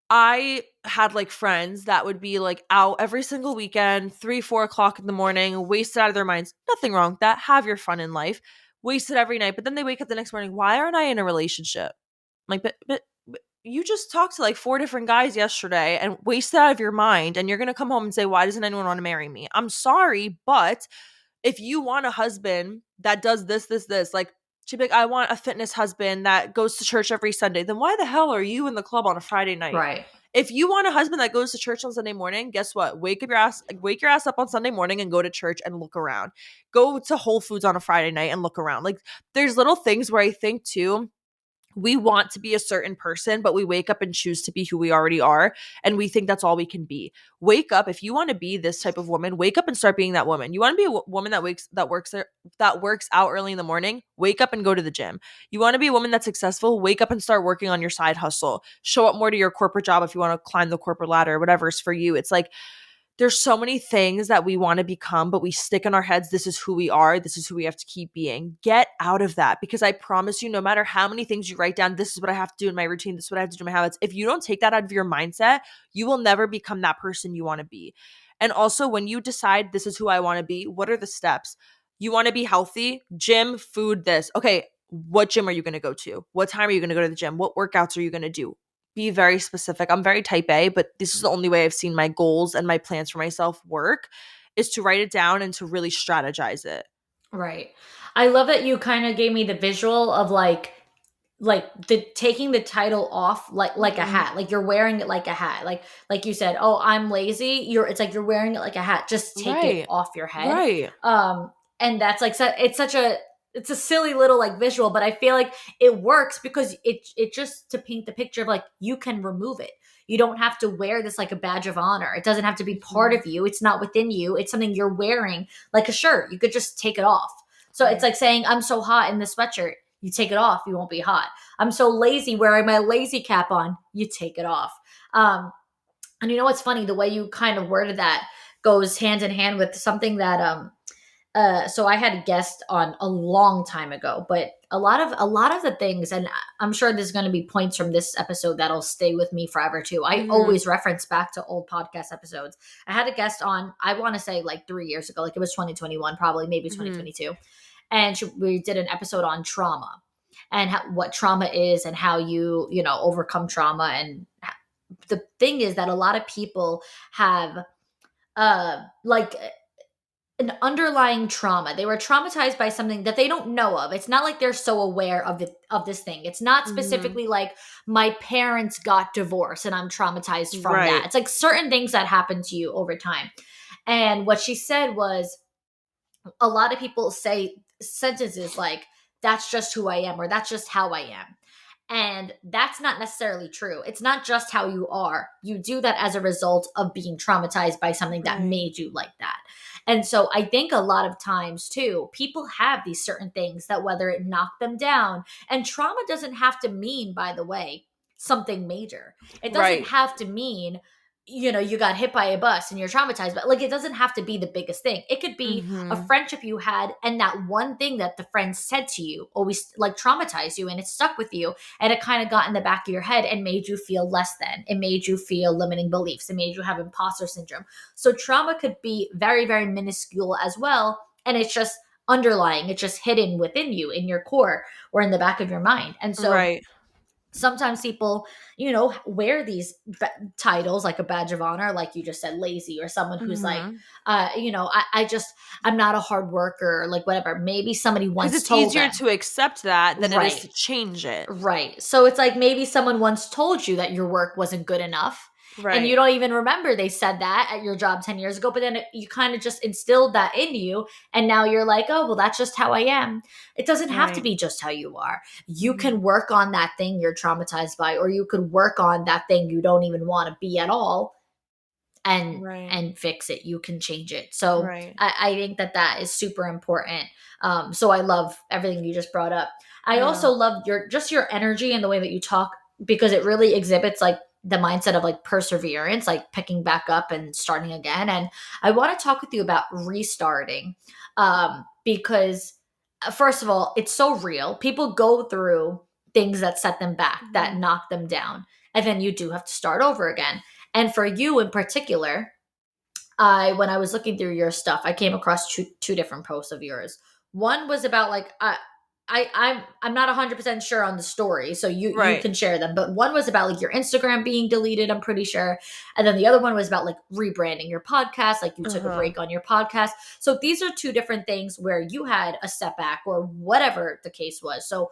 I had like friends that would be like out every single weekend, 3, 4 o'clock in the morning, wasted out of their minds. Nothing wrong with that. Have your fun in life. Wasted every night. But then they wake up the next morning. Why aren't I in a relationship? I'm like, but you just talked to like 4 different guys yesterday and wasted out of your mind. And you're going to come home and say, why doesn't anyone want to marry me? I'm sorry, but if you want a husband that does this, like she'd be like, I want a fitness husband that goes to church every Sunday, then why the hell are you in the club on a Friday night? Right. If you want a husband that goes to church on Sunday morning, guess what? Wake your ass up on Sunday morning and go to church and look around. Go to Whole Foods on a Friday night and look around. Like there's little things where I think too, we want to be a certain person, but we wake up and choose to be who we already are. And we think that's all we can be. Wake up. If you want to be this type of woman, wake up and start being that woman. You want to be a woman that works out early in the morning, wake up and go to the gym. You want to be a woman that's successful, wake up and start working on your side hustle. Show up more to your corporate job if you want to climb the corporate ladder, whatever's for you. It's like, there's so many things that we want to become, but we stick in our heads, this is who we are. This is who we have to keep being. Get out of that, because I promise you, no matter how many things you write down, this is what I have to do in my routine. This is what I have to do in my habits. If you don't take that out of your mindset, you will never become that person you want to be. And also when you decide this is who I want to be, what are the steps? You want to be healthy, gym, food, this. Okay, what gym are you going to go to? What time are you going to go to the gym? What workouts are you going to do? Be very specific. I'm very type A, but this is the only way I've seen my goals and my plans for myself work, is to write it down and to really strategize it. Right. I love that you kind of gave me the visual of like the taking the title off like a hat. Like you're wearing it like a hat. Like you said, oh, I'm lazy. It's like you're wearing it like a hat. Just take it off your head. Right. And that's like it's a silly little like visual, but I feel like it works because it just to paint the picture of like you can remove it. You don't have to wear this like a badge of honor. It doesn't have to be part of you. It's not within you. It's something you're wearing like a shirt. You could just take it off. So it's like saying, I'm so hot in this sweatshirt. You take it off, you won't be hot. I'm so lazy wearing my lazy cap on. You take it off. And you know what's funny? The way you kind of worded that goes hand in hand with something that so I had a guest on a long time ago, but a lot of the things, and I'm sure there's going to be points from this episode that'll stay with me forever too. I always reference back to old podcast episodes. I had a guest on, I want to say like 3 years ago, like it was 2021, probably maybe 2022. And we did an episode on trauma and what trauma is and how you overcome trauma. And the thing is that a lot of people have like an underlying trauma. They were traumatized by something that they don't know of. It's not like they're so aware of this thing. It's not specifically like my parents got divorced and I'm traumatized from that. It's like certain things that happen to you over time. And what she said was, a lot of people say sentences like, that's just who I am, or that's just how I am. And that's not necessarily true. It's not just how you are. You do that as a result of being traumatized by something that made you like that. And so I think a lot of times too, people have these certain things that whether it knocked them down, and trauma doesn't have to mean, by the way, something major. It doesn't have to mean you got hit by a bus and you're traumatized, but like it doesn't have to be the biggest thing. It could be a Mm-hmm. friendship you had, and that one thing that the friend said to you always like traumatized you and it stuck with you, and it kind of got in the back of your head and made you feel less than. It made you feel limiting beliefs. It made you have imposter syndrome. So trauma could be very, very minuscule as well, and it's just underlying, it's just hidden within you in your core or in the back of your mind. And so Right. sometimes people, wear these titles like a badge of honor, like you just said, lazy, or someone who's like, Mm-hmm. I'm not a hard worker, like whatever. Maybe somebody Because once it's told easier them. to accept that than it is Right. to change it. Right. So it's like maybe someone once told you that your work wasn't good enough. And you Right. don't even remember they said that at your job 10 years ago, but then you kind of just instilled that in you. And now you're like, oh, well, that's just how I am. It doesn't have to Right. be just how you are. You Mm-hmm. can work on that thing you're traumatized by, or you could work on that thing you don't even want to be at all, and Right. and fix it. You can change it. So Right. I think that is super important. So I love everything you just brought up. I Yeah. also love your energy and the way that you talk, because it really exhibits like the mindset of like perseverance, like picking back up and starting again. And I want to talk with you about restarting, because first of all, it's so real. People go through things that set them back, that Mm-hmm. knock them down, and then you do have to start over again. And for you in particular, when I was looking through your stuff, I came across two different posts of yours. One was about like I'm not 100% sure on the story, so you Right. can share them. But one was about like your Instagram being deleted, I'm pretty sure, and then the other one was about like rebranding your podcast, like you took a Uh-huh. break on your podcast. So these are two different things where you had a setback or whatever the case was. So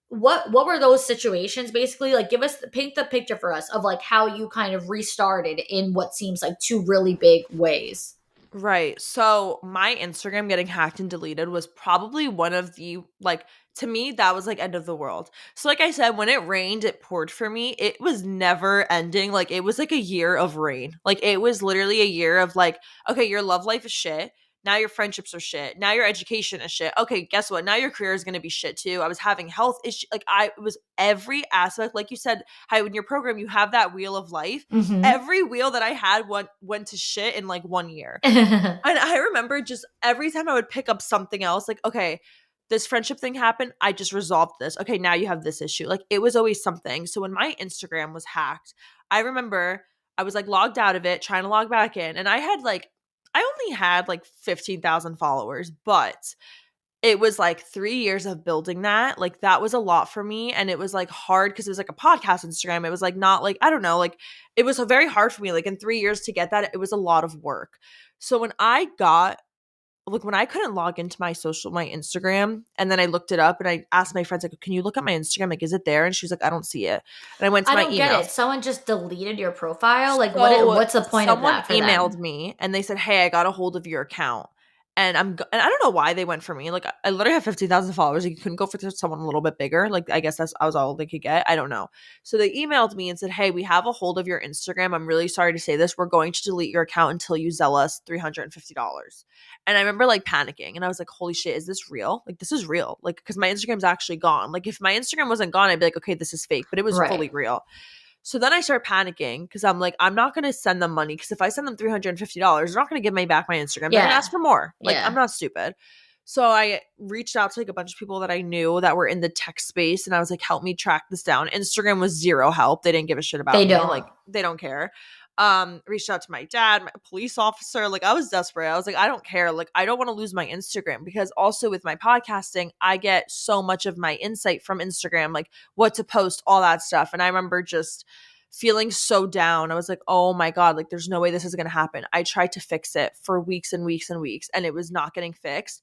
what were those situations basically? Like give us paint the picture for us of like how you kind of restarted in what seems like two really big ways. Right. So my Instagram getting hacked and deleted was probably one of the like to me that was like end of the world. So like I said, when it rained, it poured for me. It was never ending. Like it was like a year of rain. Like it was literally a year of like, okay, your love life is shit. Now your friendships are shit. Now your education is shit. Okay, guess what? Now your career is gonna be shit too. I was having health issues. Like it was every aspect. Like you said, how in your program you have that wheel of life. Mm-hmm. Every wheel that I had went to shit in like 1 year. And I remember just every time I would pick up something else, like, okay, this friendship thing happened. I just resolved this. Okay, now you have this issue. Like, it was always something. So when my Instagram was hacked, I remember I was like logged out of it, trying to log back in. And I only had like 15,000 followers, but it was like 3 years of building that. Like, that was a lot for me. And it was like hard because it was like a podcast Instagram. It was like not like, I don't know, like, it was very hard for me. Like, in 3 years to get that, it was a lot of work. So when I couldn't log into my Instagram, and then I looked it up and I asked my friends, like, can you look at my Instagram? Like, is it there? And she was like, I don't see it. And I went to I my don't get emails. it. Someone just deleted your profile. Like So what's the point of someone that for emailed them? me and they said, "Hey, I got a hold of your account." And I don't know why they went for me. Like I literally have 15,000 followers. Like, you couldn't go for someone a little bit bigger. Like I guess I was all they could get. I don't know. So they emailed me and said, "Hey, we have a hold of your Instagram. I'm really sorry to say this. We're going to delete your account until you Zell us $350." And I remember like panicking and I was like, "Holy shit, is this real? Like this is real." Like cuz my Instagram's actually gone. Like if my Instagram wasn't gone, I'd be like, "Okay, this is fake." But it was Right. fully real. So then I start panicking because I'm like, I'm not going to send them money because if I send them $350, they're not going to give me back my Instagram. They're going to Yeah. ask for more. Like, I'm Yeah. not stupid. So I reached out to like a bunch of people that I knew that were in the tech space and I was like, help me track this down. Instagram was zero help. They didn't give a shit about They me. don't. Like, they don't care. Reached out to my dad, my police officer. Like, I was desperate. I was like, I don't care. Like, I don't want to lose my Instagram because also with my podcasting, I get so much of my insight from Instagram, like what to post, all that stuff. And I remember just feeling so down. I was like, oh my God, like there's no way this is going to happen. I tried to fix it for weeks and weeks and weeks, and it was not getting fixed.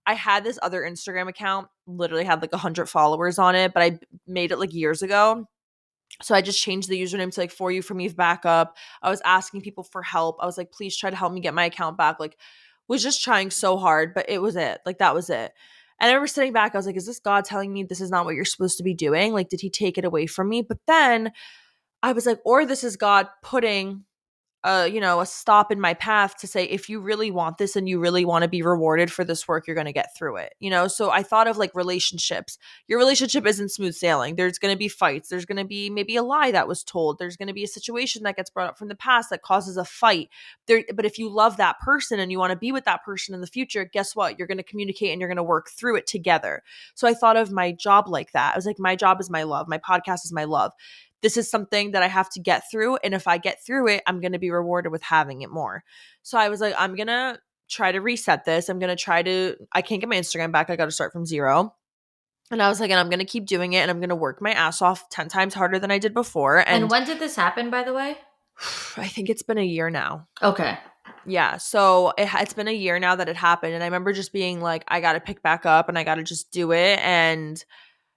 I had this other Instagram account, literally had like 100 followers on it, but I made it like years ago. So I just changed the username to like For You From Eve Backup. I was asking people for help. I was like, please try to help me get my account back. Like, was just trying so hard, but it was it. Like, that was it. And I remember sitting back, I was like, is this God telling me this is not what you're supposed to be doing? Like, did he take it away from me? But then I was like, or this is God putting a stop in my path to say, if you really want this and you really want to be rewarded for this work, you're going to get through it. So I thought of like relationships. Your relationship isn't smooth sailing. There's going to be fights. There's going to be maybe a lie that was told. There's going to be a situation that gets brought up from the past that causes a fight there. But if you love that person and you want to be with that person in the future, guess what? You're going to communicate and you're going to work through it together. So I thought of my job like that. I was like, my job is my love. My podcast is my love. This is something that I have to get through. And if I get through it, I'm going to be rewarded with having it more. So I was like, I'm going to try to reset this. I can't get my Instagram back. I got to start from zero. And I was like, and I'm going to keep doing it. And I'm going to work my ass off 10 times harder than I did before. And when did this happen, by the way? I think it's been a year now. Okay. Yeah. So it's been a year now that it happened. And I remember just being like, I got to pick back up and I got to just do it. And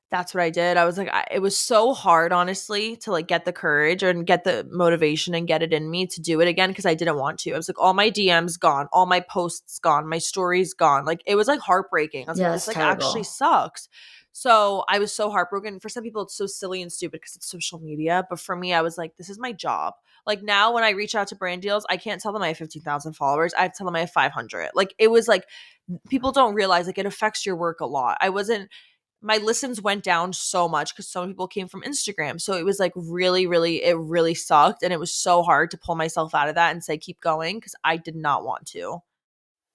that's what I did. I was like, it was so hard, honestly, to like get the courage and get the motivation and get it in me to do it again because I didn't want to. I was like, all my DMs gone, all my posts gone, my stories gone. Like it was like heartbreaking. I was like, this like actually sucks. So I was so heartbroken. For some people, it's so silly and stupid because it's social media. But for me, I was like, this is my job. Like now when I reach out to brand deals, I can't tell them I have 15,000 followers. I have to tell them I have 500. Like it was like, people don't realize like it affects your work a lot. My listens went down so much because so many people came from Instagram. So it was like it really sucked. And it was so hard to pull myself out of that and say, keep going because I did not want to.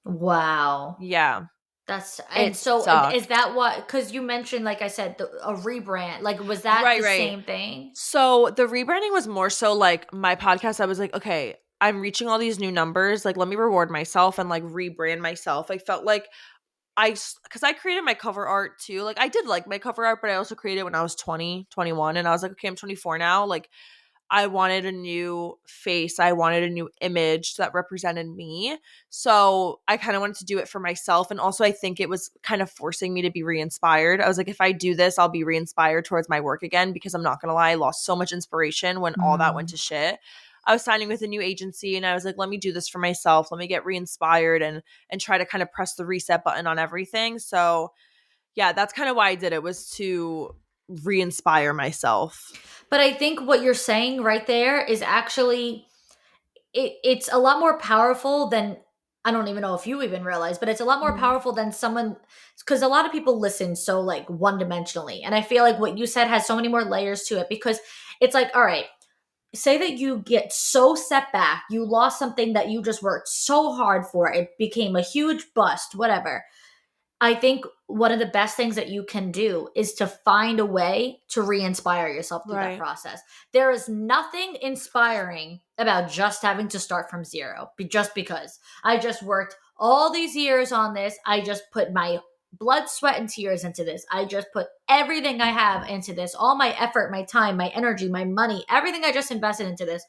Wow. Yeah. Is that what, because you mentioned, like I said, a rebrand, like was that same thing? So the rebranding was more so like my podcast. I was like, okay, I'm reaching all these new numbers. Like, let me reward myself and like rebrand myself. I felt like because I created my cover art too. Like I did like my cover art, but I also created it when I was 20, 21. And I was like, okay, I'm 24 now. Like I wanted a new face. I wanted a new image that represented me. So I kind of wanted to do it for myself. And also I think it was kind of forcing me to be re-inspired. I was like, if I do this, I'll be re-inspired towards my work again, because I'm not going to lie, I lost so much inspiration when all that went to shit. I was signing with a new agency and I was like, let me do this for myself. Let me get re-inspired and try to kind of press the reset button on everything. So yeah, that's kind of why I did it, was to re-inspire myself. But I think what you're saying right there is actually, it's a lot more powerful than, I don't even know if you even realize, but it's a lot more powerful than someone, because a lot of people listen so like one-dimensionally. And I feel like what you said has so many more layers to it, because it's like, all right, say that you get so set back, you lost something that you just worked so hard for, it became a huge bust, whatever. I think one of the best things that you can do is to find a way to re-inspire yourself through that process. There is nothing inspiring about just having to start from zero, just because I just worked all these years on this. I just put my blood, sweat, and tears into this. I just put everything I have into this, all my effort, my time, my energy, my money, everything I just invested into this.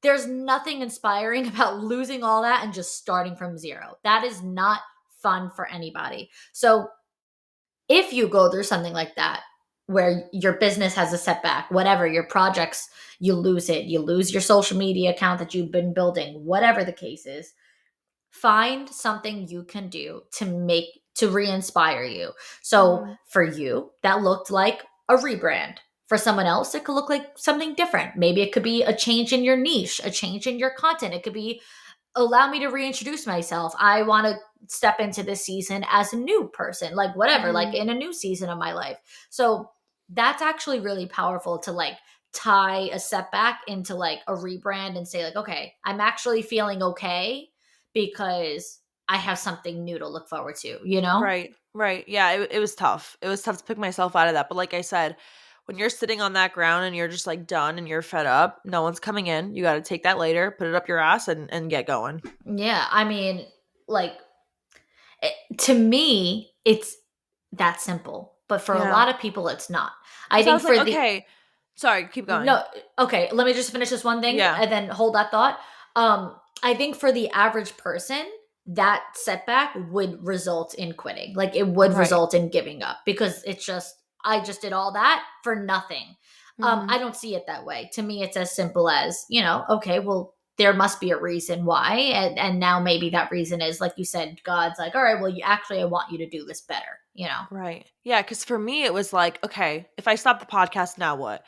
There's nothing inspiring about losing all that and just starting from zero. That is not fun for anybody. So if you go through something like that, where your business has a setback, whatever, your projects, you lose it, you lose your social media account that you've been building, whatever the case is, find something you can do to re-inspire you. So for you, that looked like a rebrand. For someone else, it could look like something different. Maybe it could be a change in your niche, a change in your content. It could be, allow me to reintroduce myself. I want to step into this season as a new person, like whatever, like in a new season of my life. So that's actually really powerful to like tie a setback into like a rebrand and say like, okay, I'm actually feeling okay because I have something new to look forward to, you know? Right. Yeah, it was tough. It was tough to pick myself out of that. But like I said, when you're sitting on that ground and you're just like done and you're fed up, no one's coming in. You got to take that later, put it up your ass and get going. Yeah. I mean, like, to me, it's that simple. But for a lot of people, it's not. I think okay. Sorry, keep going. No, okay. Let me just finish this one thing and then hold that thought. I think for the average person, that setback would result in quitting. Like it would result in giving up, because it's just, I just did all that for nothing. I don't see it that way. To me, it's as simple as, okay, well, there must be a reason why. And now maybe that reason is, like you said, God's like, all right, well, I want you to do this better, Right. Yeah. Cause for me, it was like, okay, if I stop the podcast, now what?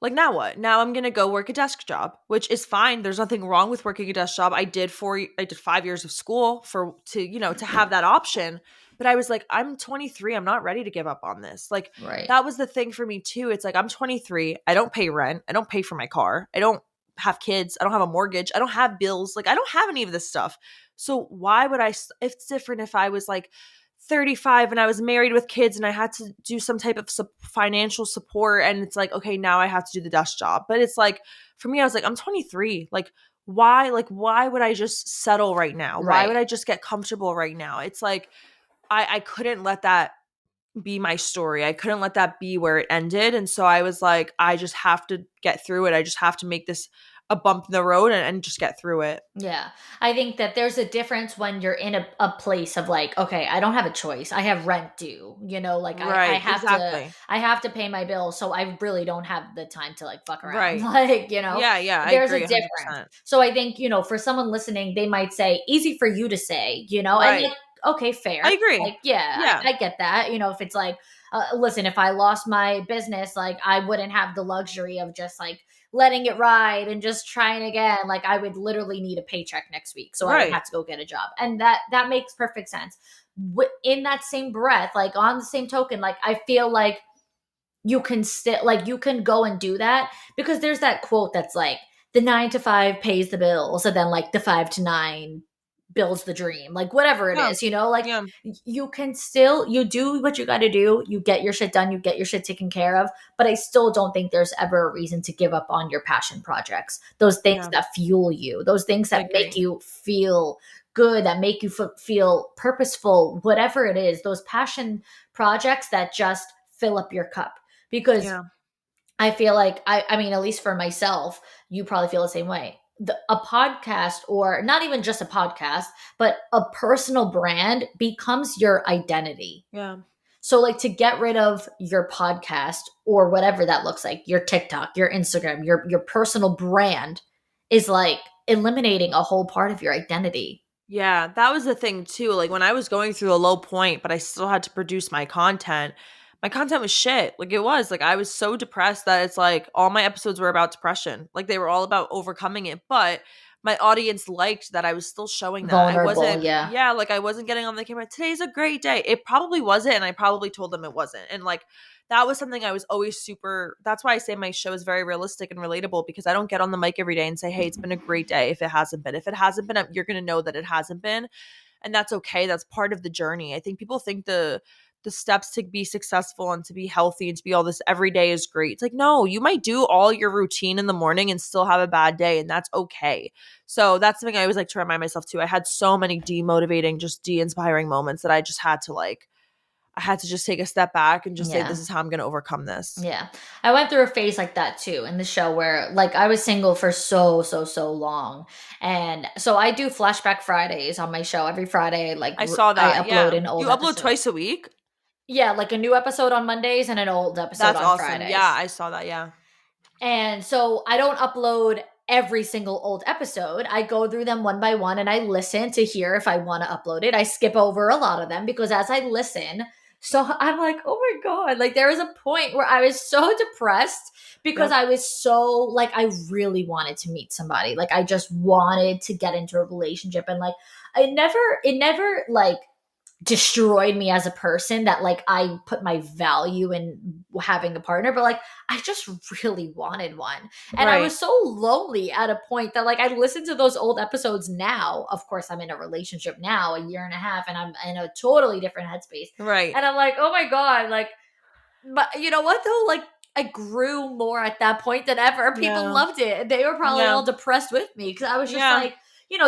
like, now what? Now I'm going to go work a desk job, which is fine. There's nothing wrong with working a desk job. I did 5 years of school to have that option. But I was like, I'm 23. I'm not ready to give up on this. Like, Right. that was the thing for me too. It's like, I'm 23. I don't pay rent. I don't pay for my car. I don't have kids. I don't have a mortgage. I don't have bills. Like, I don't have any of this stuff. So why would it's different if I was like 35 and I was married with kids and I had to do some type of financial support, and it's like, okay, now I have to do the desk job. But it's like, for me, I was like, I'm 23. Why would I just settle right now? Why Right. would I just get comfortable right now? It's like, I couldn't let that be my story. I couldn't let that be where it ended. And so I was like, I just have to get through it. I just have to make this a bump in the road and just get through it. Yeah. I think that there's a difference when you're in a place of like, okay, I don't have a choice. I have rent due, like Right. Exactly. I have to pay my bills. So I really don't have the time to like fuck around. Right. Like, Yeah. Yeah. I there's a agree difference. 100%. So I think, for someone listening, they might say easy for you to say, and Right. like, okay, fair. I agree. Like, yeah, Yeah. I get that. If it's like, listen, if I lost my business, like I wouldn't have the luxury of just like letting it ride and just trying again. Like I would literally need a paycheck next week. So I would Right. have to go get a job. And that makes perfect sense. In that same breath, like on the same token, like I feel like you can still like you can go and do that, because there's that quote that's like the 9 to 5 pays the bills, and then like the 5 to 9 builds the dream, like whatever it Yeah. is, like Yeah. you can still, you do what you got to do, you get your shit done, you get your shit taken care of. But I still don't think there's ever a reason to give up on your passion projects, those things Yeah. that fuel you, those things I that make agree. you feel good, that make you feel purposeful, whatever it is, those passion projects that just fill up your cup. Because Yeah. I feel like I mean, at least for myself, you probably feel the same way. A podcast, or not even just a podcast, but a personal brand becomes your identity. Yeah. So like to get rid of your podcast or whatever that looks like, your TikTok, your Instagram, your personal brand is like eliminating a whole part of your identity. Yeah, that was the thing too. Like when I was going through a low point, but I still had to produce my content was shit. Like it was like I was so depressed that it's like all my episodes were about depression. Like they were all about overcoming it, but my audience liked that I was still showing that. I Vulnerable, wasn't, yeah. yeah, like I wasn't getting on the camera. Today's a great day. It probably wasn't, and I probably told them it wasn't. And like that was something I was always that's why I say my show is very realistic and relatable, because I don't get on the mic every day and say, hey, it's been a great day if it hasn't been. If it hasn't been, you're going to know that it hasn't been. And that's okay. That's part of the journey. I think people think the steps to be successful and to be healthy and to be all this every day is great. It's like, no, you might do all your routine in the morning and still have a bad day, and that's okay. So that's something I always like to remind myself too. I had so many demotivating, just de-inspiring moments that I just had to I had to just take a step back and just say, Yeah. this is how I'm going to overcome this. Yeah. I went through a phase like that too in the show, where like I was single for so long. And so I do flashback Fridays on my show. Every Friday, like I saw I that. upload Yeah. an You old upload episode. twice a week? Yeah, like a new episode on Mondays and an old episode That's on awesome. Fridays. Yeah, I saw that. Yeah. And so I don't upload every single old episode. I go through them one by one and I listen to hear if I want to upload it. I skip over a lot of them because as I listen, so I'm like, oh my God. Like there was a point where I was so depressed because Yep. I was so like, I really wanted to meet somebody. Like I just wanted to get into a relationship. And like, it never like destroyed me as a person that like I put my value in having a partner, but like I just really wanted one. And I Right. was so lonely at a point that like I listen to those old episodes now. Of course, I'm in a relationship now, a year and a half, and I'm in a totally different headspace. Right. And I'm like, oh my God, like, but you know what though? Like I grew more at that point than ever. People Yeah. loved it. They were probably Yeah. all depressed with me because I was just Yeah. like,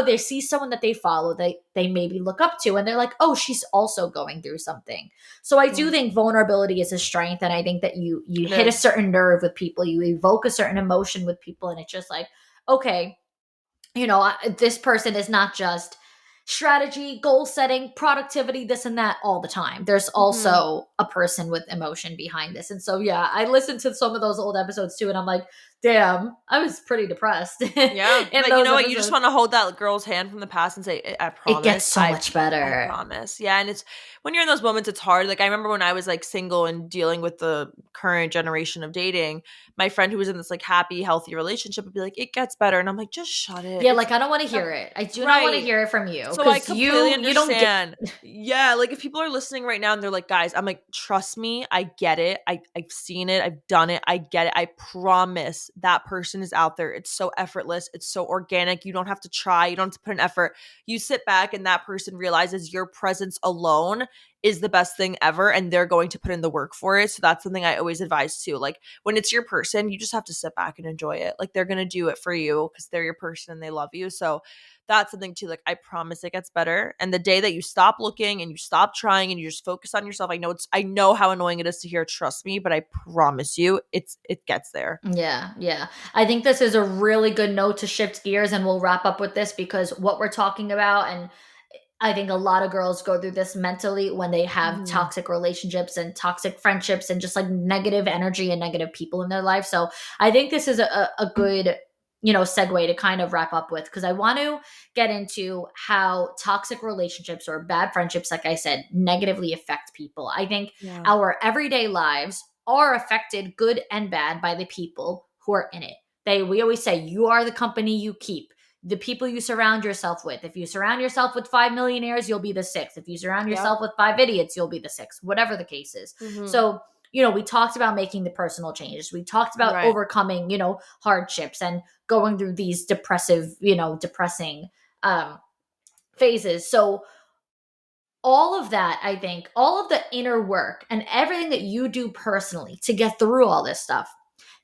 they see someone that they follow, they maybe look up to, and they're like, oh, she's also going through something. So I do Yeah. think vulnerability is a strength, and I think that you It hit a is. certain nerve with people, you evoke a certain emotion with people, and it's just like, okay, this person is not just strategy, goal setting, productivity, this and that all the time. There's Mhm. also a person with emotion behind this. And so, yeah, I listened to some of those old episodes too, and I'm like, Damn, I was pretty depressed. Yeah. In But you those know what? You just episodes. want to hold that girl's hand from the past and say, I It gets promise. so much I better. promise. Yeah. And it's when you're in those moments, it's hard. Like I remember when I was like single and dealing with the current generation of dating, my friend who was in this like happy, healthy relationship would be like, it gets better. And I'm like, just shut it. Yeah, It's like I don't want to never hear it. I do not want to right. hear it from you So I because completely you don't get. understand. Yeah, like if people are listening right now and they're like, guys, I'm like, trust me, I get it. I've seen it, I've done it, I get it. I promise that person is out there. It's so effortless, it's so organic. You don't have to try, you don't have to put an effort. You sit back and that person realizes your presence alone is the best thing ever, and they're going to put in the work for it. So that's something I always advise too. Like when it's your person, you just have to sit back and enjoy it. Like they're gonna do it for you because they're your person and they love you. So that's something too. Like I promise it gets better. And the day that you stop looking and you stop trying and you just focus on yourself, I know how annoying it is to hear, trust me, but I promise you it gets there. Yeah, yeah. I think this is a really good note to shift gears, and we'll wrap up with this because what we're talking about, and I think a lot of girls go through this mentally when they have Mhm. toxic relationships and toxic friendships and just like negative energy and negative people in their life. So I think this is a good, segue to kind of wrap up with because I want to get into how toxic relationships or bad friendships, like I said, negatively affect people. I think Yeah. our everyday lives are affected, good and bad, by the people who are in it. We always say, you are the company you keep, the people you surround yourself with. If you surround yourself with 5 millionaires, you'll be the sixth. If you surround Yep. yourself with 5 idiots, you'll be the sixth, whatever the case is. Mhm. So, we talked about making the personal changes. We talked about Right. overcoming, hardships and going through these depressing um, phases. So, all of that, I think, all of the inner work and everything that you do personally to get through all this stuff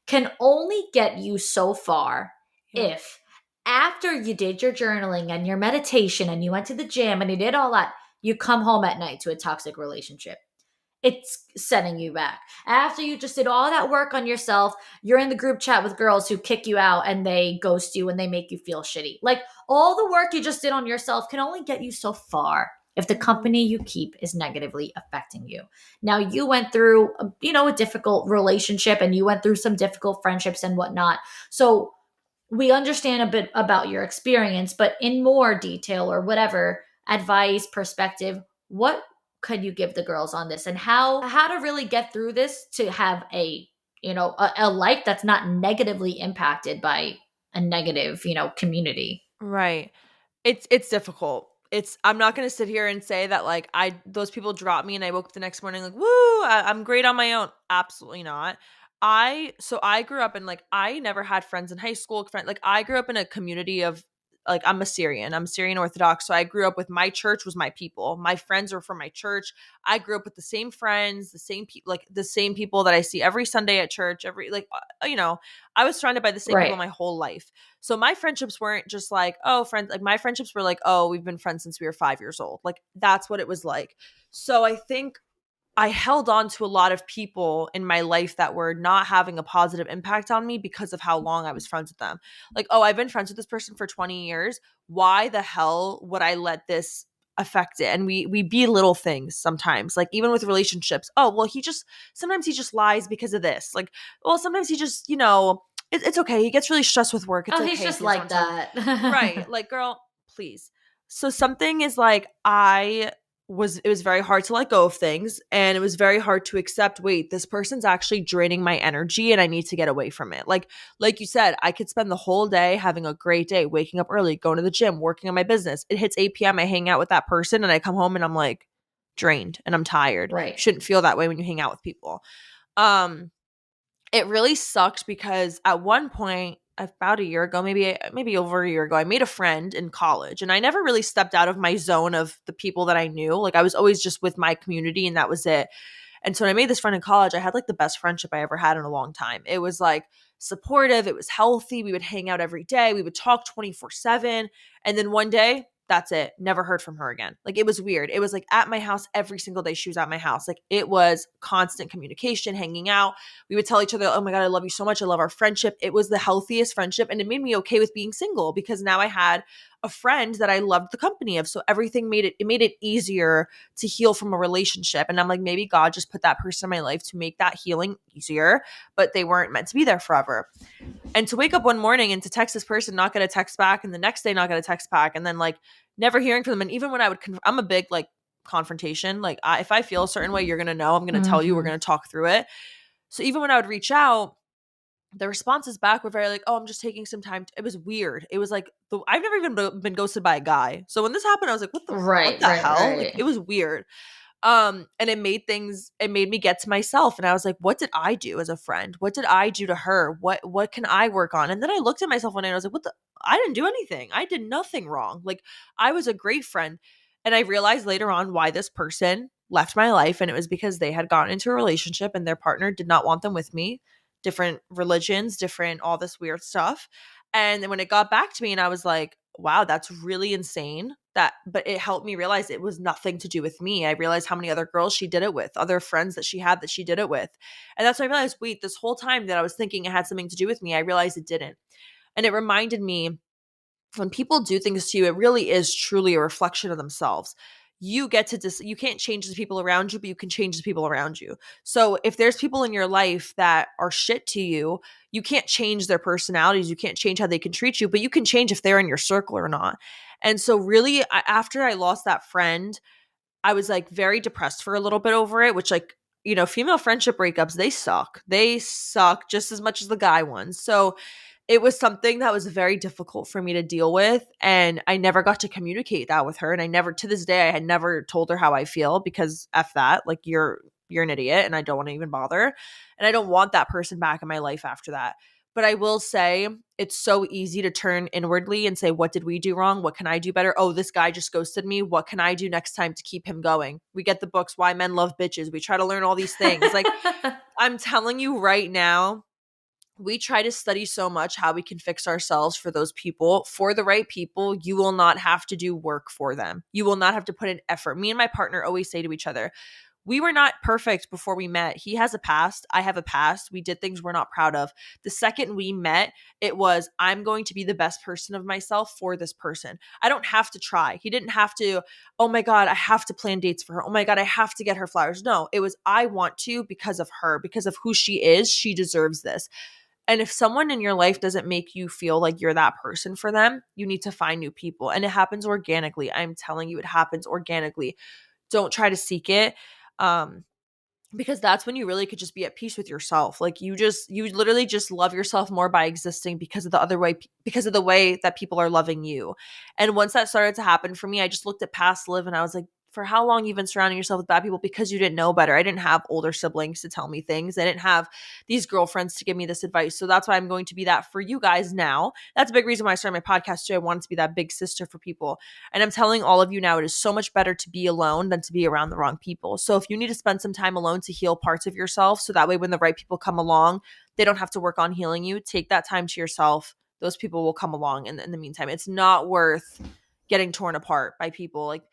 can only get you so far Yep. if after you did your journaling and your meditation and you went to the gym and you did all that, you come home at night to a toxic relationship. It's setting you back. After you just did all that work on yourself, you're in the group chat with girls who kick you out and they ghost you and they make you feel shitty. Like all the work you just did on yourself can only get you so far if the Mhm. company you keep is negatively affecting you. Now you went through, a difficult relationship and you went through some difficult friendships and whatnot. So we understand a bit about your experience, but in more detail or whatever advice, perspective, what could you give the girls on this and how to really get through this to have a life that's not negatively impacted by a negative, community. Right. It's difficult. I'm not gonna sit here and say that like I those people dropped me and I woke up the next morning like, woo, I'm great on my own. Absolutely not. I grew up in like I never had friends in high school. Like I grew up in a community of like I'm Syrian Orthodox. So I grew up with my church was my people. My friends were from my church. I grew up with the same friends, the same people like the same people that I see every Sunday at church, every like I was surrounded by the same people Right. my whole life. So my friendships weren't just like, oh, friends. Like my friendships were like, oh, we've been friends since we were 5 years old. Like that's what it was like. So I think I held on to a lot of people in my life that were not having a positive impact on me because of how long I was friends with them. Like, oh, I've been friends with this person for 20 years. Why the hell would I let this affect it? And we belittle things sometimes. Like even with relationships. Oh, well, sometimes he just lies because of this. Like, well, sometimes he just, it's okay. He gets really stressed with work. It's Oh, he's okay if just he doesn't like want to tell me. that. Right. Like, girl, please. So something is like it was very hard to let go of things, and it was very hard to accept, wait, this person's actually draining my energy and I need to get away from it. Like you said, I could spend the whole day having a great day, waking up early, going to the gym, working on my business. It hits 8 p.m. I hang out with that person and I come home and I'm like drained and I'm tired. Right. Shouldn't feel that way when you hang out with people. Um it really sucked because at one point about a year ago, maybe over a year ago, I made a friend in college and I never really stepped out of my zone of the people that I knew. Like I was always just with my community and that was it. And so when I made this friend in college, I had like the best friendship I ever had in a long time. It was like supportive, it was healthy. We would hang out every day, we would talk 24/7. And then one day, that's it. Never heard from her again. Like it was weird. It was like at my house every single day. She was at my house. Like it was constant communication, hanging out. We would tell each other, oh my God, I love you so much. I love our friendship. It was the healthiest friendship. And it made me okay with being single because now I had a friend that I loved the company of. So everything made it easier to heal from a relationship. And I'm like, maybe God just put that person in my life to make that healing easier, but they weren't meant to be there forever. And to wake up one morning and to text this person, not get a text back, and the next day not get a text back, and then like never hearing from them. And even when I would, I'm a big like confrontation. Like if I feel a certain way, you're gonna know. I'm gonna tell you. We're gonna talk through it. So even when I would reach out, the responses back were very like, "Oh, I'm just taking some time." It was weird. It was like I've never even been ghosted by a guy. So when this happened, I was like, what the hell?" Like it was weird. And it made me get to myself, and I was like, what did I do as a friend? What did I do to her? What can I work on? And then I looked at myself one day and I was like, I didn't do anything. I did nothing wrong. Like I was a great friend. And I realized later on why this person left my life, and it was because they had gotten into a relationship and their partner did not want them with me. Different religions, different all this weird stuff. And then when it got back to me and I was like, wow, that's really insane. But it helped me realize it was nothing to do with me. I realized how many other girls she did it with, other friends that she had that she did it with. And that's when I realized, wait, this whole time that I was thinking it had something to do with me, I realized it didn't. And it reminded me, when people do things to you, it really is truly a reflection of themselves. You get to you can't change the people around you, but you can change the people around you. So if there's people in your life that are shit to you, you can't change their personalities, you can't change how they can treat you, but you can change if they're in your circle or not. And so really, after I lost that friend, I was like very depressed for a little bit over it, which like, female friendship breakups, they suck just as much as the guy ones. So it was something that was very difficult for me to deal with, and I never got to communicate that with her, and I never, to this day, I had never told her how I feel, because F that, like you're an idiot and I don't want to even bother, and I don't want that person back in my life after that. But I will say, it's so easy to turn inwardly and say, what did we do wrong? What can I do better? Oh, this guy just ghosted me. What can I do next time to keep him going? We get the books, Why Men Love Bitches. We try to learn all these things. Like, I'm telling you right now, we try to study so much how we can fix ourselves for those people. For the right people, you will not have to do work for them. You will not have to put in effort. Me and my partner always say to each other, we were not perfect before we met. He has a past. I have a past. We did things we're not proud of. The second we met, it was, I'm going to be the best person of myself for this person. I don't have to try. He didn't have to, oh my God, I have to plan dates for her. Oh my God, I have to get her flowers. No, it was, I want to because of her, because of who she is. She deserves this. And if someone in your life doesn't make you feel like you're that person for them, you need to find new people. And it happens organically. I'm telling you, it happens organically. Don't try to seek it. Because that's when you really could just be at peace with yourself. Like you literally just love yourself more by existing because of because of the way that people are loving you. And once that started to happen for me, I just looked at past Liv and I was like, for how long you've been surrounding yourself with bad people? Because you didn't know better. I didn't have older siblings to tell me things. I didn't have these girlfriends to give me this advice. So that's why I'm going to be that for you guys now. That's a big reason why I started my podcast too. I wanted to be that big sister for people. And I'm telling all of you now, it is so much better to be alone than to be around the wrong people. So if you need to spend some time alone to heal parts of yourself, so that way when the right people come along, they don't have to work on healing you, take that time to yourself. Those people will come along in the meantime. It's not worth getting torn apart by people. Like,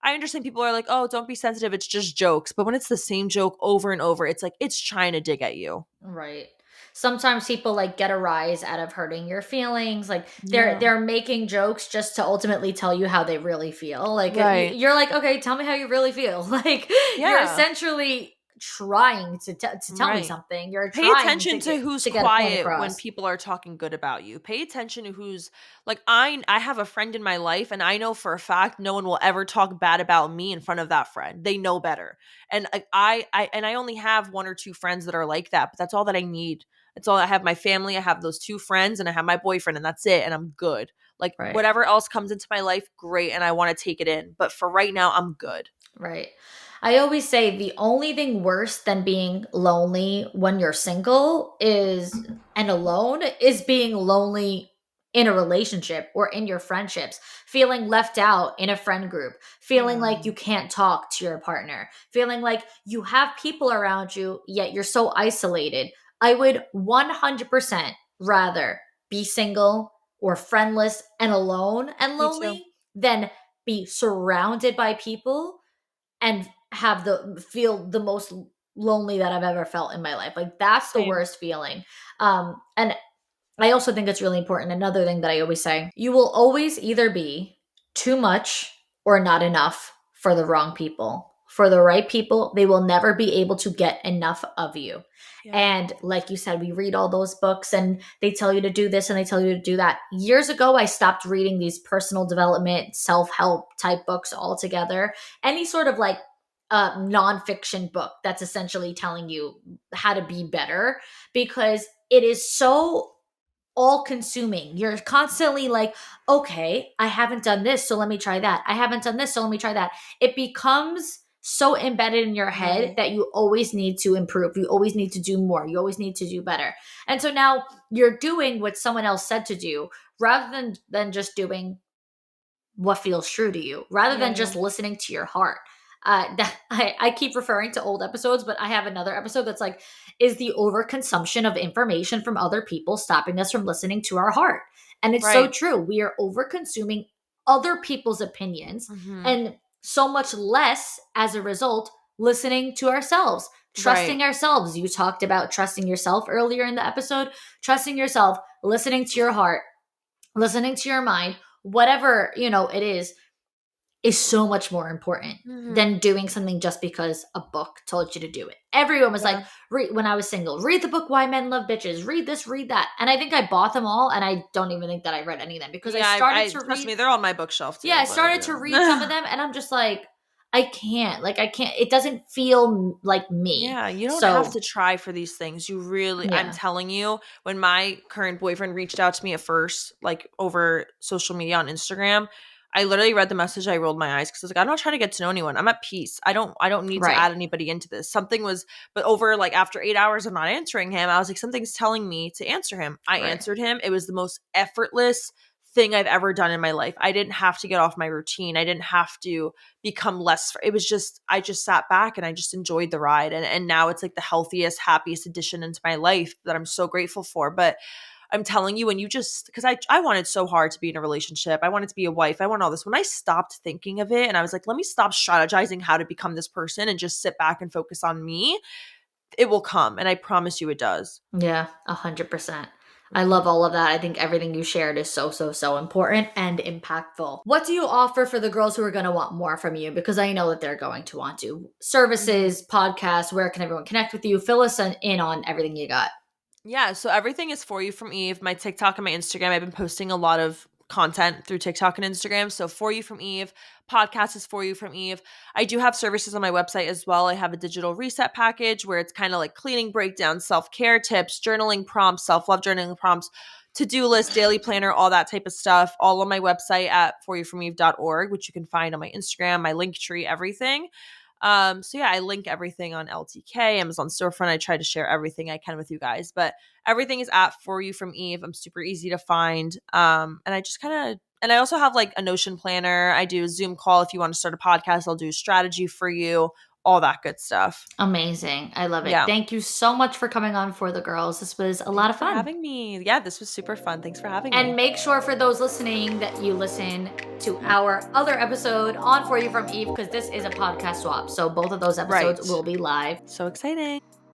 I understand people are like, oh, don't be sensitive, it's just jokes. But when it's the same joke over and over, it's like it's trying to dig at you. Right. Sometimes people like get a rise out of hurting your feelings. Like Yeah. they're making jokes just to ultimately tell you how they really feel. Like Right. you're like, okay, tell me how you really feel. Like you're Yeah. essentially trying to tell me Right. something. You're Pay trying attention to who's to get a point quiet when across. people are talking good about you. Pay attention to who's like, I have a friend in my life and I know for a fact no one will ever talk bad about me in front of that friend. They know better. And I only have one or two friends that are like that, but that's all that I need. That's all. I have my family, I have those two friends, and I have my boyfriend, and that's it, and I'm good. Like Right. whatever else comes into my life, great, and I want to take it in. But for right now, I'm good. Right. I always say the only thing worse than being lonely when you're single and alone is being lonely in a relationship or in your friendships, feeling left out in a friend group, feeling Yeah. like you can't talk to your partner, feeling like you have people around you, yet you're so isolated. I would 100% rather be single or friendless and alone and Me too. lonely than be surrounded by people and have the feel the most lonely that I've ever felt in my life. Like that's the Same. worst feeling. And I also think it's really important. Another thing that I always say, you will always either be too much or not enough for the wrong people. For the right people, they will never be able to get enough of you. Yeah. And like you said, we read all those books and they tell you to do this and they tell you to do that. Years ago, I stopped reading these personal development, self-help type books altogether. Any sort of like nonfiction book that's essentially telling you how to be better, because it is so all consuming. You're constantly like, okay, I haven't done this, so let me try that. I haven't done this, so let me try that. It becomes so embedded in your head that you always need to improve. You always need to do more. You always need to do better. And so now you're doing what someone else said to do rather than just doing what feels true to you, rather than just listening to your heart. I keep referring to old episodes, but I have another episode that's like, is the overconsumption of information from other people stopping us from listening to our heart? And it's so Right. true. We are overconsuming other people's opinions Mhm. and so much less as a result listening to ourselves, trusting ourselves. You talked about trusting yourself earlier in the episode, trusting yourself, listening to your heart, listening to your mind, whatever, it is so much more important Mhm. than doing something just because a book told you to do it. Everyone was like, Yeah. when I was single, read the book Why Men Love Bitches, read this, read that. And I think I bought them all, and I don't even think that I read any of them because I Yeah, started I to trust read. me, they're on my bookshelf too. Yeah, I but started to read some of them, and I'm just like, I can't. It doesn't feel like me. Yeah, you don't have So, to try for these things. You really, I'm yeah, telling you, when my current boyfriend reached out to me at first, like over social media on Instagram, I literally read the message. I rolled my eyes because I was like, I'm not trying to get to know anyone. I'm at peace. I don't need to right, add anybody into this. Something was, but over like after 8 hours of not answering him, I was like, something's telling me to answer him. I right. answered him. It was the most effortless thing I've ever done in my life. I didn't have to get off my routine. I didn't have to become less. It was just, I just sat back and I just enjoyed the ride. And now it's like the healthiest, happiest addition into my life that I'm so grateful for. But I'm telling you, when you just, because I wanted so hard to be in a relationship, I wanted to be a wife, I want all this. When I stopped thinking of it and I was like, let me stop strategizing how to become this person and just sit back and focus on me, it will come. And I promise you it does. Yeah, 100%. I Mhm. love all of that. I think everything you shared is so, so, so important and impactful. What do you offer for the girls who are going to want more from you? Because I know that they're going to want to. Mhm. Services, podcasts, where can everyone connect with you? Fill us in on everything you got. Yeah, so everything is For You From Eve. My TikTok and my Instagram, I've been posting a lot of content through TikTok and Instagram. So For You From Eve, podcast is For You From Eve. I do have services on my website as well. I have a digital reset package where it's kind of like cleaning breakdown, self-care tips, journaling prompts, self-love journaling prompts, to-do list, daily planner, all that type of stuff, all on my website at foryoufromeve.org, which you can find on my Instagram, my link tree, everything. So yeah, I link everything on LTK, Amazon storefront. I try to share everything I can with you guys, but everything is at For You From Eve. I'm super easy to find. And I just kind of, and I also have like a Notion planner. I do a Zoom call. If you want to start a podcast, I'll do strategy for you, all that good stuff. Amazing. I love it. Yeah. Thank you so much for coming on For the Girls. This was a lot Thanks of for fun. having me. Yeah, this was super fun. Thanks for having And me. make sure for those listening that you listen to our other episode on For You From Eve, because this is a podcast swap. So both of those Right. episodes will be live. So exciting.